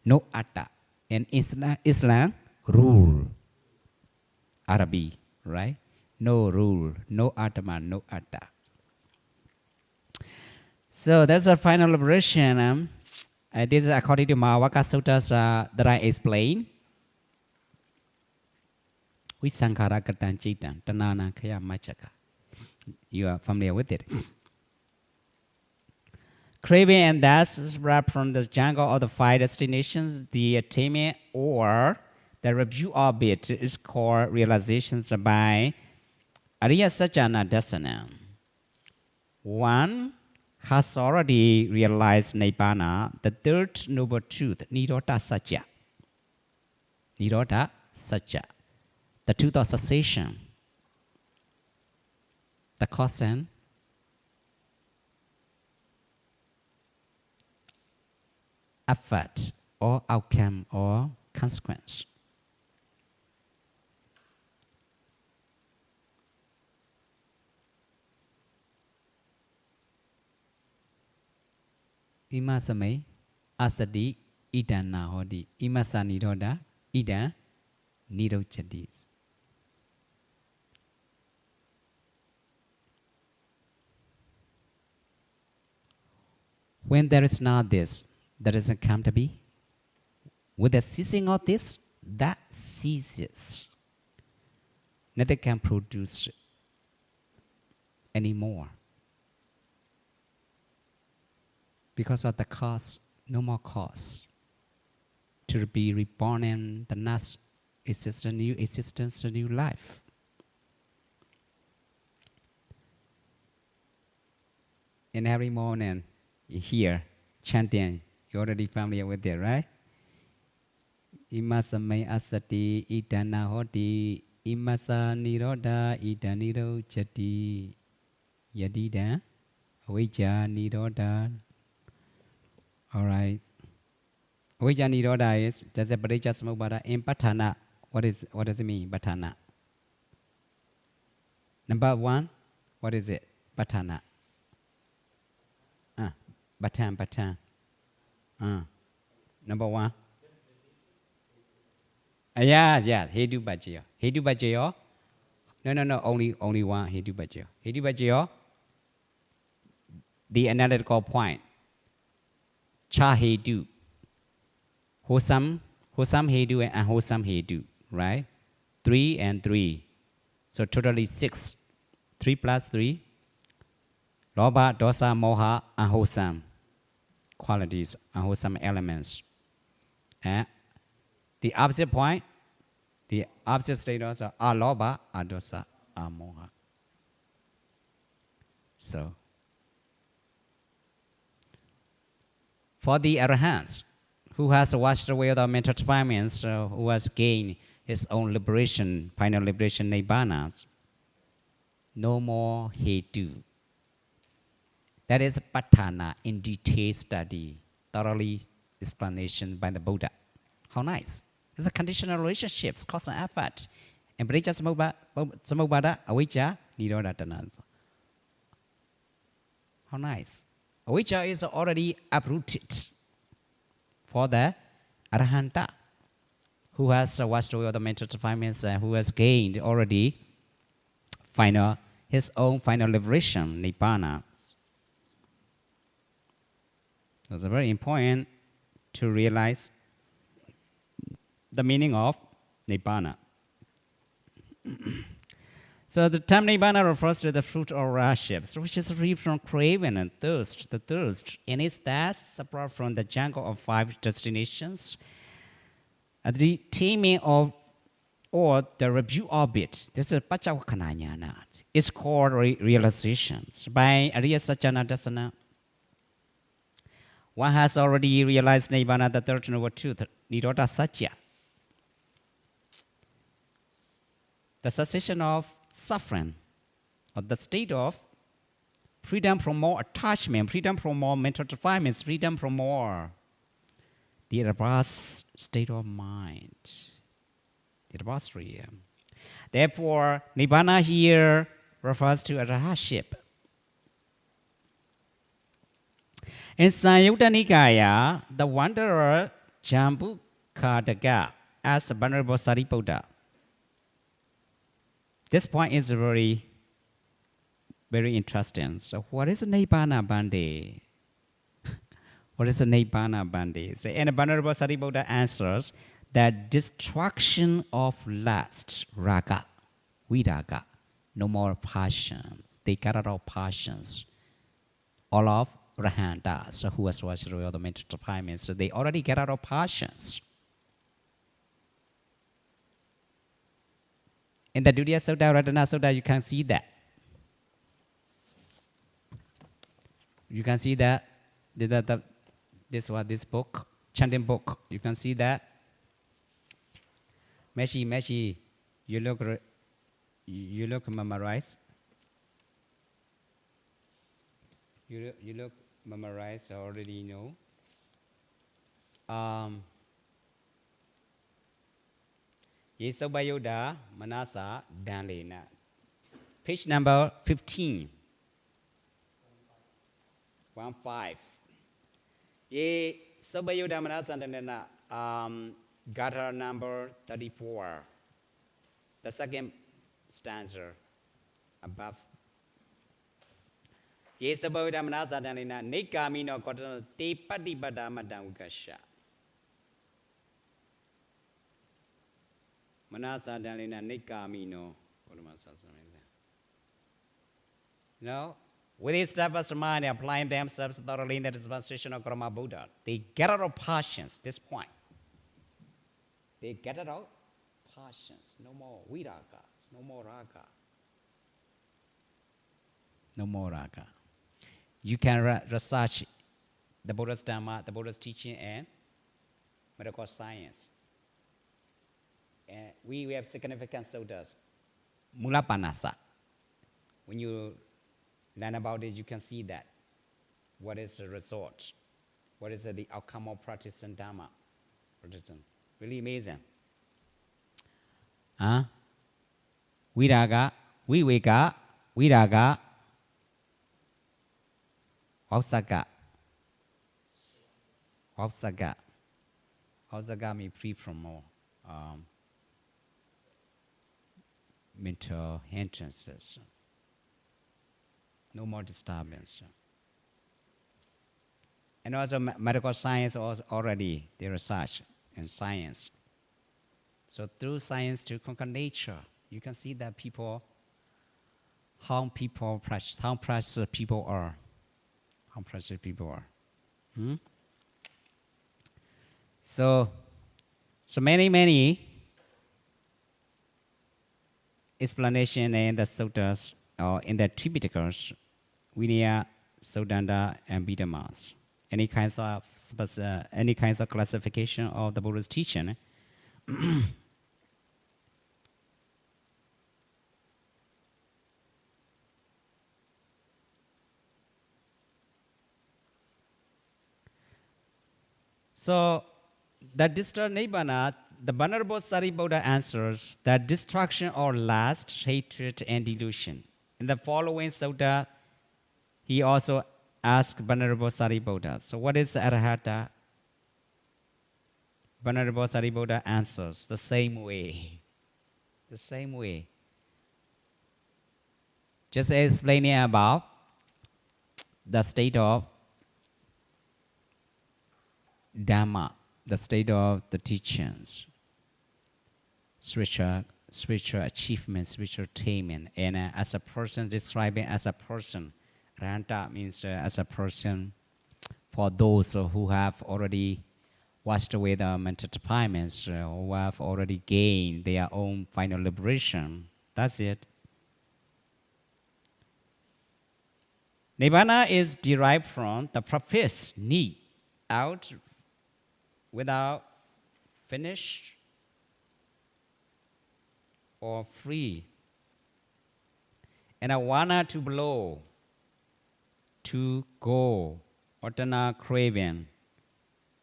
A: no atta. In Islam, rule. Arabic, right? No rule, no atama, no atta. So that's a final liberation. This is according to Mahāvāka Suttas that I explained. Visankhara Katan Chitan, Tanana Kaya Machaka. You are familiar with it. Craving and thus is brought from the jungle of the five destinations. The attainment or the review orbit is called realizations by Ariya Sajjana Dasana. One has already realized Nibbana, the third noble truth, Nirodha Satya. Nirodha Satya, the truth of cessation, the cause and effect or outcome or consequence. Imasame asadi idana hodi imasa niroda idan nirochadis. When there is not this, that doesn't come to be. With the ceasing of this, that ceases. Nothing can produce anymore. Because of the cause, no more cause. To be reborn in the next existence, new existence, a new life. And every morning, you hear chanting, you're already familiar with it, right? Imasame asati idana hoti imasa niroda idaniro chati yadida avijja niroda. All right. Avijja niroda is there's a parijja samubhada in patthana. What does it mean? Patthana. Number one, what is it? Patthana. Patan. Number one. Yeah. Hedu Bajaya. No. Only one. Hedu Bajaya. The analytical point. Cha Hedu. Wholesome Hedu and unwholesome Hedu. Right? 3 and 3. So totally 6. 3 plus 3. Loba, dosa, moha, unwholesome qualities, unwholesome elements. And the opposite point, the opposite state also, aloba, adosa, amoha. So, for the arahants, who has washed away the mental defilements, who has gained his own liberation, final liberation, nibbana, no more hetu. That is patthana in detail study, thoroughly explanation by the Buddha. How nice. It's a conditional relationships, cause and effort. And parijja samubhada, avijja, nirodha tanasa. How nice. Avijja is already uprooted for the arahanta, who has washed away all the mental defilements and who has gained already his own final liberation, nibbana. So it's very important to realize the meaning of nibbana. So the term nibbana refers to the fruit of raships, which is free from craving and thirst. The thirst in its death, separate from the jungle of 5 destinations, the taming of or the review of it. This is pachavakkana jnana. It's called realizations by Ariya Sajjana Dasana. One has already realized nibbana, the third noble truth, nirodha satya. The cessation of suffering, or the state of freedom from more attachment, freedom from more mental defilements, freedom from more the advanced state of mind, the advanced realm. Therefore, nibbana here refers to arahantship. In Samyutta Nikaya, the wanderer Jambukadaga asked Venerable Sariputta. This point is very, very interesting. So what is Nibbana Bandhe? What is Nibbana Bandhe? So, and Venerable Sariputta answers that destruction of lust, raga, viraga, no more passions. They got out of passions. All of Rahantas, who has watched all the mental defilements, so they already get out of passions. In the Dudya Sutta, Ratana Sutta, you can see that. You can see that. This book, chanting book, you can see that. Meshi, you look memorized. You look memorized. I already know. Yesobayoda Manasa Danlena. Page number 15. 15. Ye Sobayoda Manasa Danlena. Gata number 34. The second stanza above. Ye Sobayoda Manasa Danlena. Nekamino Kotano Te Patibada Madamukasha. Manasa Dalina Nikamino. No? With these steps of mind, applying themselves thoroughly in the dispensation of Karma Buddha, they get out of passions, this point. They get out of passions. No more viraga, no more raga. No more raga. You can research the Buddha's Dhamma, the Buddha's teaching, and medical science. We have significant suttas. Mula Panasa. When you learn about it, you can see that. What is the result? What is the outcome of practicing Dhamma? Really amazing. Viraga, Viveka, Viraga, Vausaka. Vausaka. Vausaka means free from all mental hindrances. No more disturbance. And also medical science already, they research in science. So through science to conquer nature, you can see that how precious people are. How precious people are. So many explanation in the suttas or in the Tripitakas, Vinaya, Sudanda, and Biddamas. Any kinds of classification of the Buddha's teaching. So the disturbed Nibbana, the Venerable Sariputta answers that destruction or lust, hatred, and delusion. In the following sutta, he also asked Venerable Sariputta, so what is Arahata? Venerable Sariputta answers the same way. The same way. Just explaining about the state of Dhamma, the state of the teachings, spiritual achievement, spiritual attainment, and as a person, describing as a person, Ranta means as a person for those who have already washed away the mental defilements, who have already gained their own final liberation. That's it. Nibbana is derived from the professed need out without finish or free, and a wana to blow, to go, Otana craving.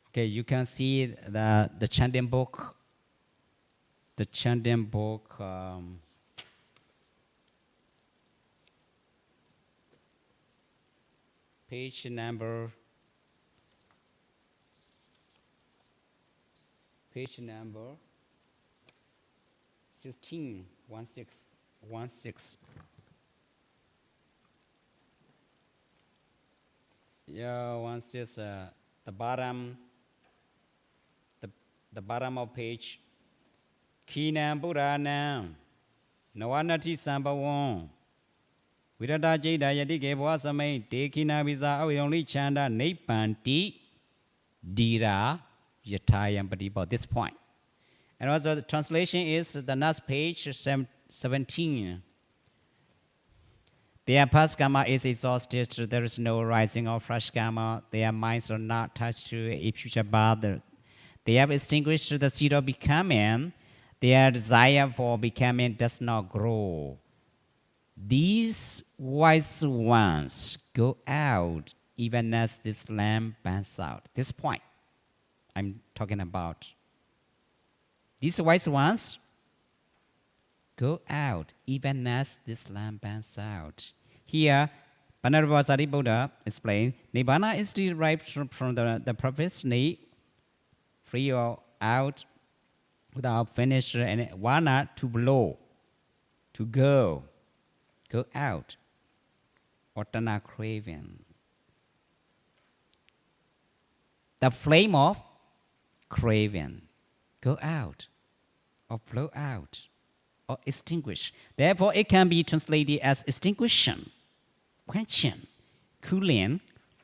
A: Okay, you can see the chanting book. The chanting book. Page number 16, 16. Yeah, 16. The bottom of page. Kinam Buddhanam Nawanati Sambhavam Virata Jeda Yadike Bwasamay Tekina Visa Avyonli Chanda Nepanti Dira Yatayam Patipa. This point. And also the translation is the next page 17. Their past karma is exhausted, there is no rising of fresh karma. Their minds are not touched to a future birth. They have extinguished the seed of becoming. their desire for becoming does not grow. These wise ones go out even as this lamp burns out. This point I'm talking about. These wise ones go out even as this lamp burns out. Here, Venerable Sariputta explains, Nibbana is derived from the previous need, free or out, without finish, and vana to blow, to go out, or tana craving. The flame of craving, go out, or blow out, or extinguish. Therefore, it can be translated as extinguishing, quenching, cooling,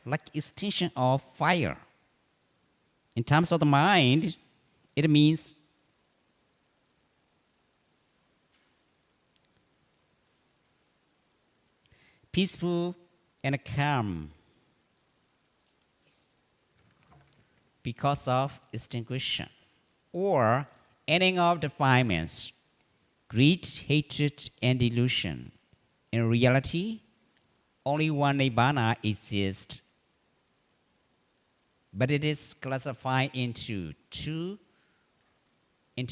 A: like extinction of fire. In terms of the mind, it means peaceful and calm because of extinction, or ending of defilements, greed, hatred, and delusion. In reality, only one Nibbana exists, but it is classified into two in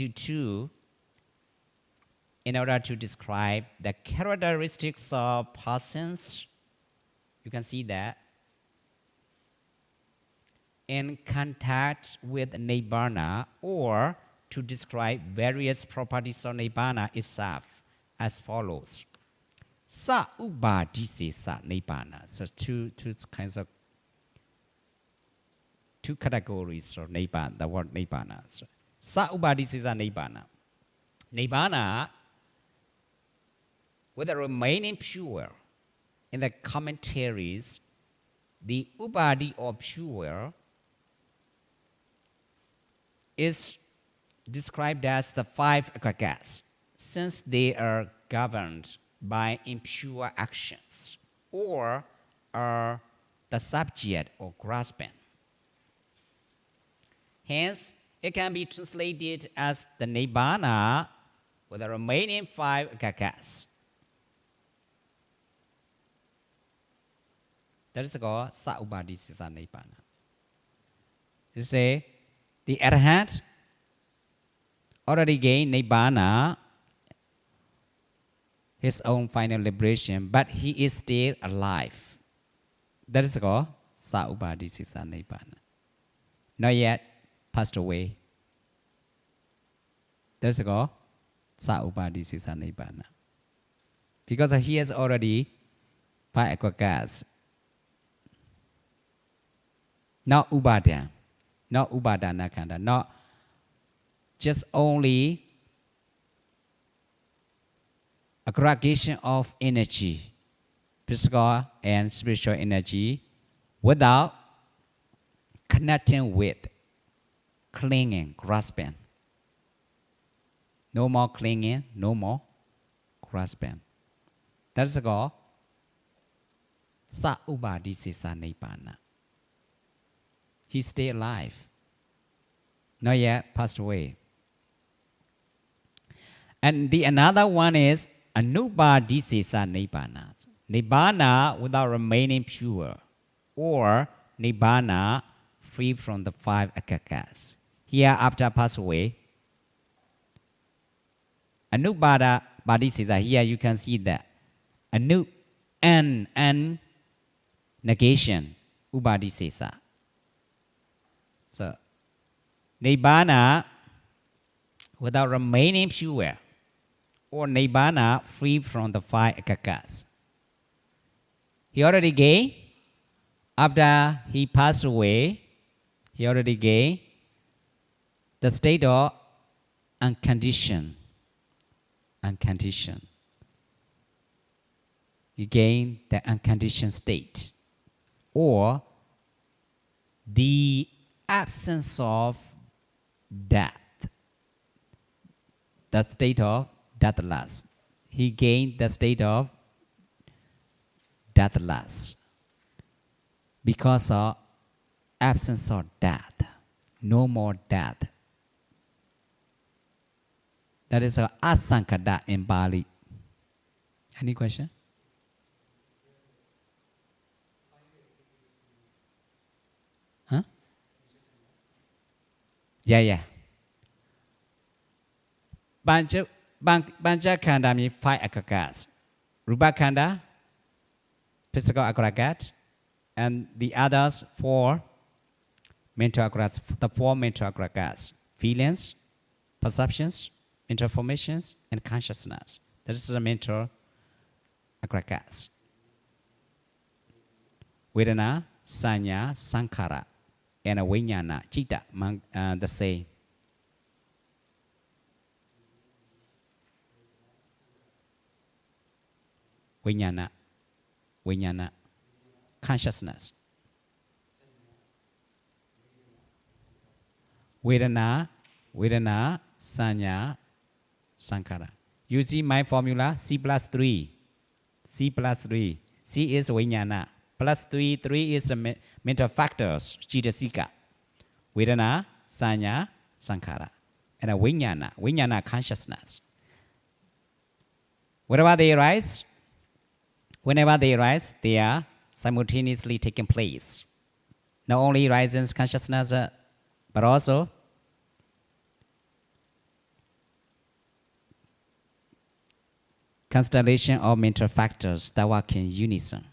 A: order to describe the characteristics of persons. You can see that in contact with Nibbana, or to describe various properties of Nibbana itself as follows. Sa ubadise sa Nibbana. So two categories of Nibbana, the word Nibbana. Sa ubadise sa Nibbana. Nibbana, with the remaining pure. In the commentaries, the ubadi or pure is described as the five aggregates, since they are governed by impure actions, or are the subject or grasping. Hence, it can be translated as the Nibbana with the remaining five aggregates. That is called Sa Ubadisisa Nibbana. You say, the Arhat already gained Nibbana, his own final liberation, but he is still alive. That is called Sa Ubadisisa Nibbana. Not yet passed away. That is called Sa Ubadisisa Nibbana. Because he has already five aggregates. Not Upadana, not Upadana Khanda, not just only aggregation of energy, physical and spiritual energy, without connecting with, clinging, grasping. No more clinging, no more grasping. That's called Sa Ubadisisa Nibbana. He stayed alive, not yet passed away. And the another one is Anubadisisa Nibbana. Nibbana without remaining pure, or Nibbana free from the five aggregates. Here, after pass away, Anubadisisa, here you can see that Anu and negation, Ubadisisa. So, Nibbana without remaining pure, or Nibbana free from the five aggregates. He already gained, after he passed away, he already gained the state of unconditioned. He gained the unconditioned state, or the absence of death, the state of deathless. He gained the state of deathless because of absence of death, no more death. That is a asankata in Bali. Any question? Huh? Yeah. Banja khanda means 5 aggregates. Rupa khanda, physical aggregate, and the others 4 mental aggregates. The 4 mental aggregates: feelings, perceptions, informations, and consciousness. That is the mental aggregates. Vedana, Sanya, Sankhara, and Vijnana, Chitta, the same. Vijnana, consciousness. Vedana, Sanya, Sankhara. You see my formula, C plus 3. C plus 3. C is Vijnana. Plus 3 is the mental factors, Chitasika. Vedana, Sanya, Sankhara. And Vijnana consciousness. Whenever they arise, they are simultaneously taking place. Not only rises consciousness, but also constellation of mental factors that work in unison.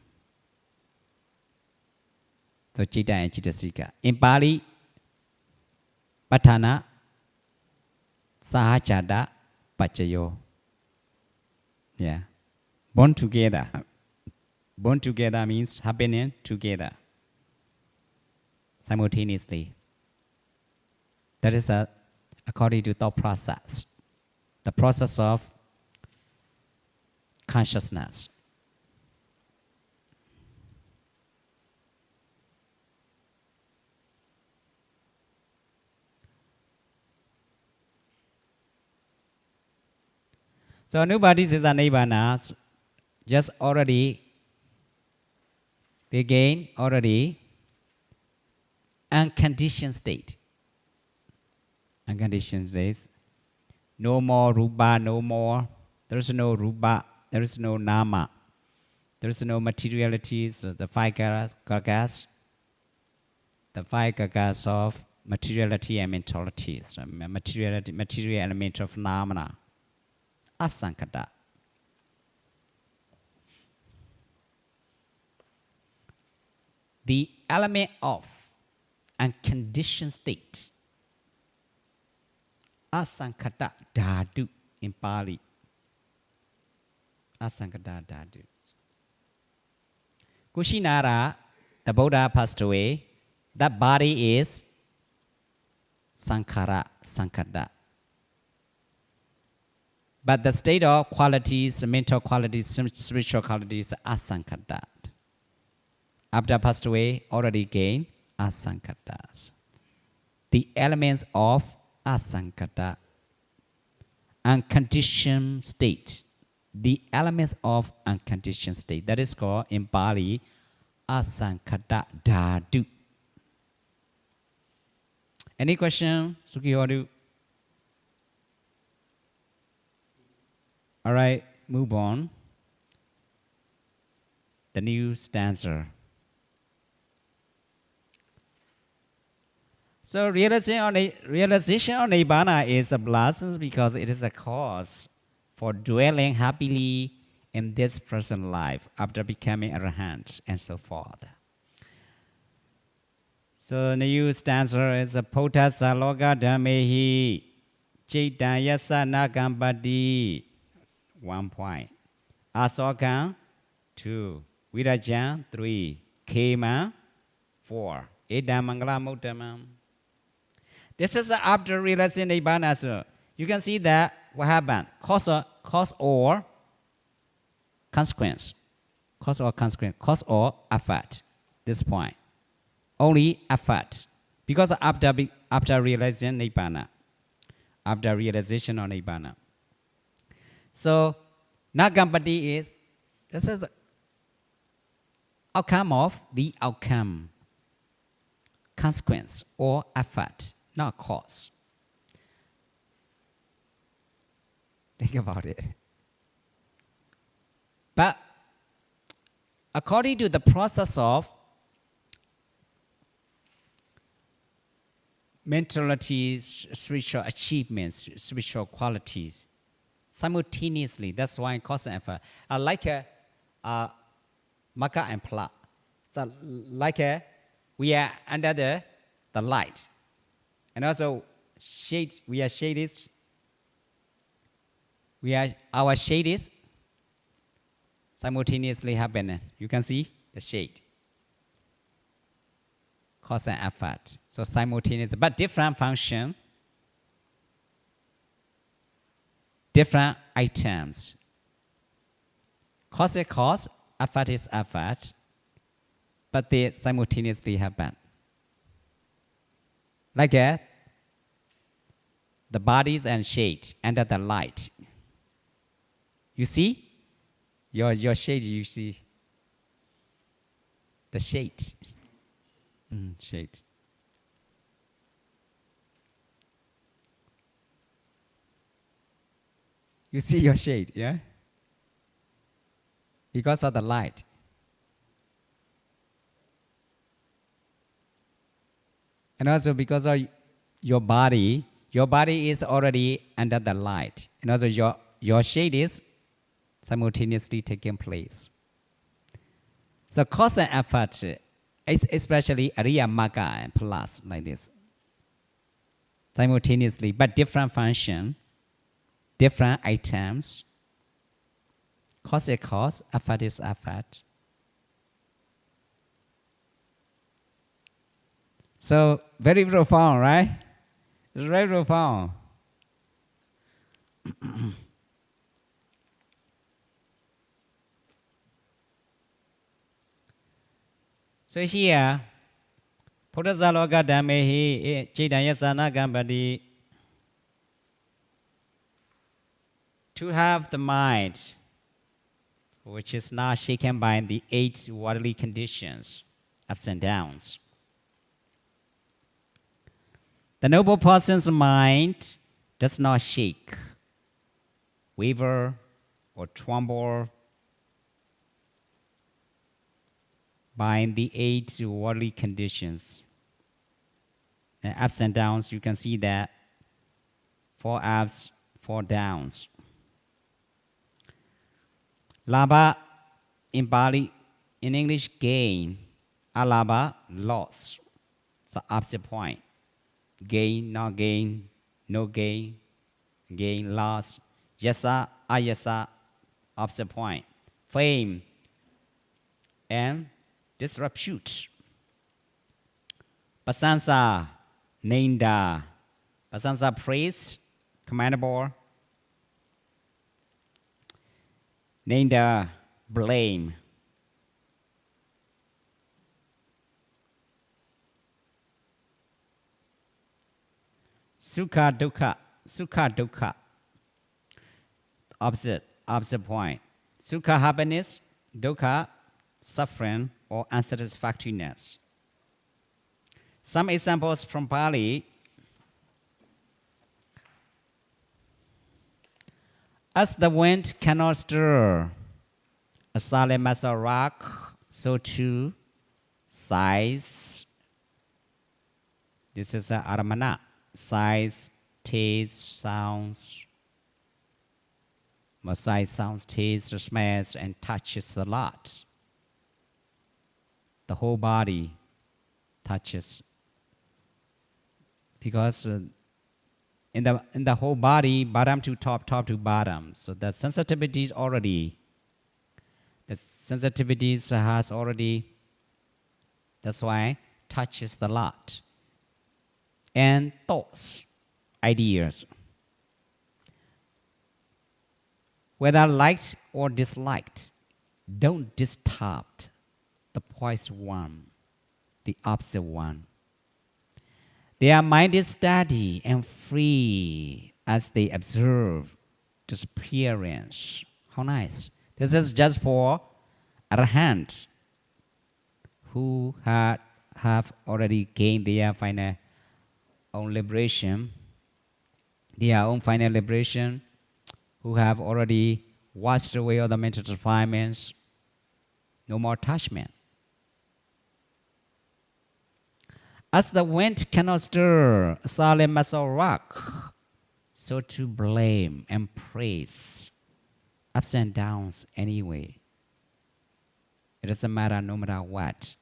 A: So Chitta and Chittasika. In Pali, Patana, Sahachada, Pachayo. Yeah. Born together. Born together means happening together. Simultaneously. That is according to thought process. The process of consciousness. So nobody says nibbana, just already, they gain already unconditioned state. Unconditioned states. No more rupa, no more. There is no rupa, there is no nama. There is no materiality, so the 5 gagas, the 5 gagas of materiality and mentality, so material element of phenomena. Asankata. The element of unconditioned state. Asankata dhatu in Pali. Asankata dhatu. Kushinara, the Buddha passed away. That body is sankhara, sankata. But the state of qualities, mental qualities, spiritual qualities, asankata. After passed away, already gained asankatas. The elements of asankata, unconditioned state. The elements of unconditioned state. That is called in Pali, asankata dhatu. Any question, Sukihodu? All right, move on. The new stanza. So realization of Nibbana is a blessing because it is a cause for dwelling happily in this present life after becoming arahant and so forth. So the new stanza is a potasa loga dhamehi chaitanyasa nagambadi. 1 point. Asokan 2. Virajan 3. Kema 4. Edamangala Muttamam. This is after realizing Nibbana. So you can see that what happened? Cause or consequence. Cause or consequence. Cause or effect. This point. Only effect. Because after realizing Nibbana. After realization of Nibbana. So Nagampati is, this is the outcome of the outcome. Consequence or effect, not cause. Think about it. But according to the process of mentality, spiritual achievements, spiritual qualities, simultaneously, that's why cause and effort are like a maka and pla. So like we are under the light. And also shade, we are shaded. Our shade is simultaneously happen. You can see the shade. Cause and effect. So simultaneous, but different function, different items. Cause is cause, effect is effect, but they simultaneously happen. Like the bodies and shade under the light. You see? Your shade, you see? The shade. Shade. You see your shade, yeah? Because of the light. And also because of your body is already under the light. And also your shade is simultaneously taking place. So cause and effect, especially Ariya Magga and plus like this. Simultaneously, but different function, different items. Cause is cause, effect is effect. So very profound, right? It's very profound. So here, Purasaloka Dhammehi Chaitanya Gambadi, to have the mind which is not shaken by the 8 worldly conditions, ups and downs. The noble person's mind does not shake, waver, or tremble by the 8 worldly conditions. And ups and downs, you can see that 4 ups, 4 downs. Labha in Bali, in English, gain. Alabha, loss. So opposite point. Gain, not gain, no gain, gain, loss. Yasa, ayasa, opposite point. Fame and disrepute. Pasansa, Nenda. Pasansa, praise, commendable. Nenda, blame. Sukha, dukkha. Opposite point. Sukha, happiness, dukkha, suffering or unsatisfactoriness. Some examples from Pali. As the wind cannot stir a solid mass of rock, so too sighs. This is aramana. Sights, taste, sounds. Sight, sounds, taste, smells, and touches a lot. The whole body touches. Because in the whole body, bottom to top, top to bottom. So the sensitivities has already, that's why touches the lot. And thoughts, ideas. Whether liked or disliked, don't disturb the poised one, the opposite one. Their mind is steady and free as they observe this appearance. How nice. This is just for arahants who have already gained their final own liberation, their own final liberation, who have already washed away all the mental defilements, no more attachment. As the wind cannot stir a solid mass of rock, so to blame and praise, ups and downs anyway. It doesn't matter no matter what.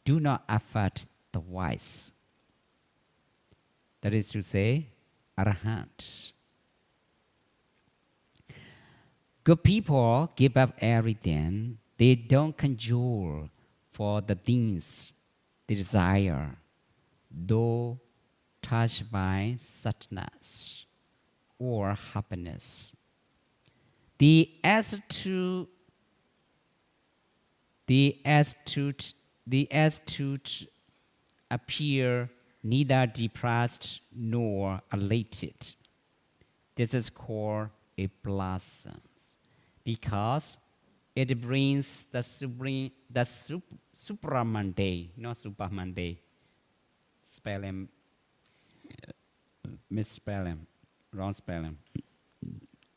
A: Do not affect the wise. That is to say, arahant. Good people give up everything. They don't conjure for the things they desire, though touched by sadness or happiness. The astute appear neither depressed nor elated. This is called a blossom, because it brings the supramundane, not supermundane. Spelling, misspelling, wrong spelling.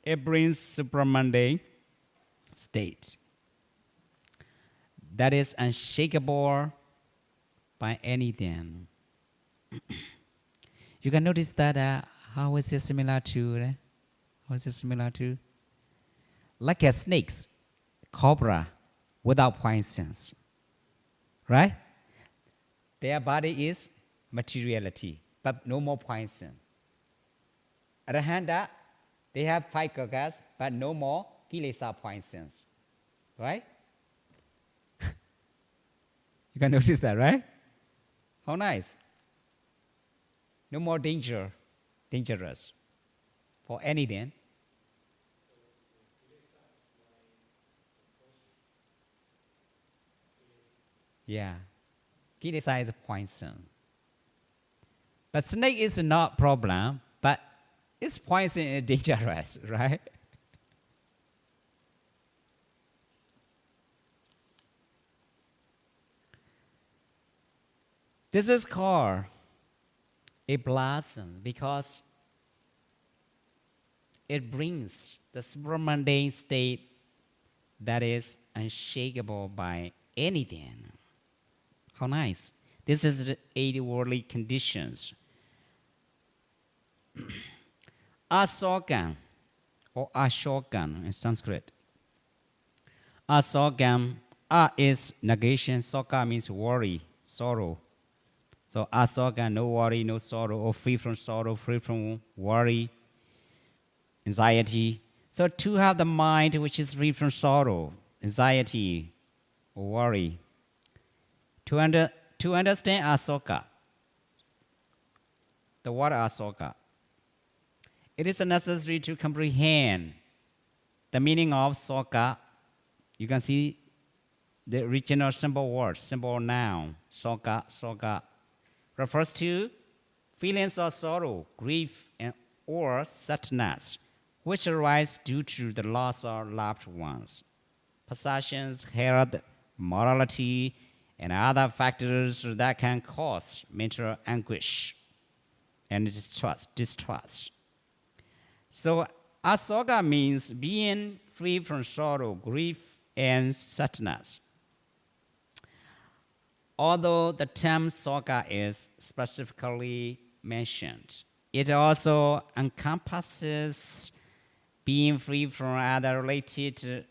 A: It brings supramundane state that is unshakable by anything. You can notice that how is it similar to? How is it similar to? Like a snake, cobra, without poisons, right? Their body is materiality, but no more poison. On the other hand, they have 5 kagas, but no more kilesa poisons, right? You can notice that, right? How nice. No more dangerous for anything. Yeah. Kilesa is a poison. But snake is not problem, but its poison is dangerous, right? This is called a blossom because it brings the supramundane state that is unshakable by anything. How nice. This is the 8 worldly conditions. Asogam or Ashogan in Sanskrit. Asogam, A is negation, Soka means worry, sorrow. So Asogam, no worry, no sorrow, or free from sorrow, free from worry, anxiety. So to have the mind which is free from sorrow, anxiety, or worry. To understand Asoka, the word Asoka, it is necessary to comprehend the meaning of Soka. You can see the original simple word, simple noun, Soka, refers to feelings of sorrow, grief, or sadness, which arise due to the loss of loved ones. Possessions, health, morality, and other factors that can cause mental anguish and distrust. So asoga means being free from sorrow, grief, and sadness. Although the term soga is specifically mentioned, it also encompasses being free from other related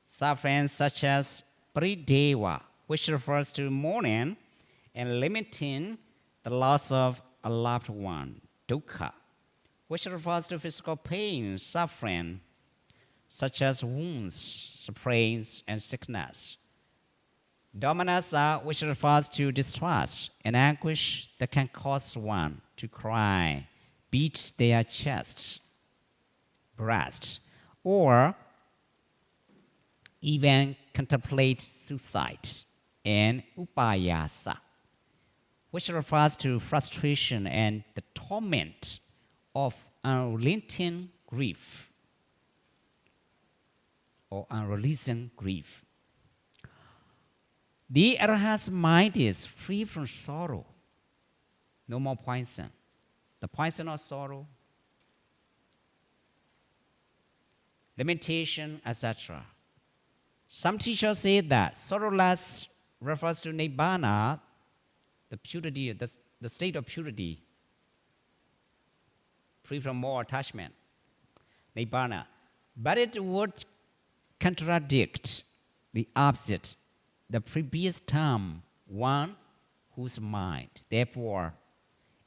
A: sufferings such as parideva, which refers to mourning and lamenting the loss of a loved one, dukkha, which refers to physical pain, suffering, such as wounds, sprains, and sickness. Domanassa, which refers to distress and anguish that can cause one to cry, beat their chest, breast, or even contemplate suicide. And upayasa, which refers to frustration and the torment of unrelenting grief or unreleasing grief. The arhat's mind is free from sorrow. No more poison. The poison of sorrow limitation, etc. Some teachers say that sorrowless refers to nibbana, the purity, the state of purity, free from more attachment, nibbana. But it would contradict the opposite, the previous term, one whose mind. Therefore,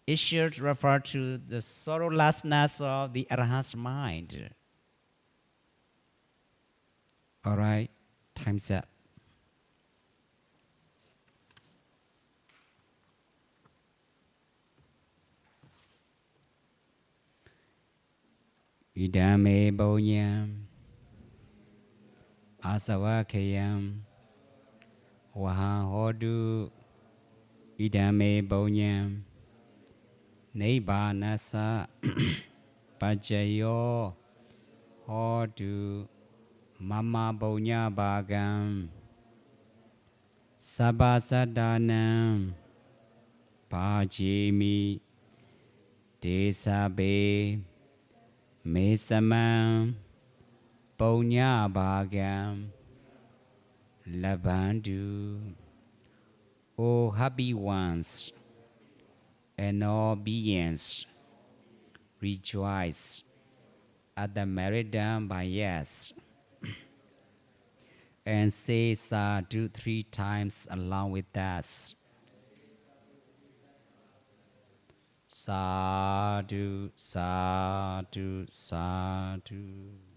A: it should refer to the sorrowlessness of the arhat's mind. All right, time's up. Idame bonyam asawakayam waha hodu idame bonyam nibbanasa pajayo hodu mama bonya bagam sabasadanam pajimi desabe mesamam bonya bagam labandu. O happy ones and all beings, rejoice at the merit done by yes, and say sadhu 3 times along with us. Sadhu, sadhu, sadhu.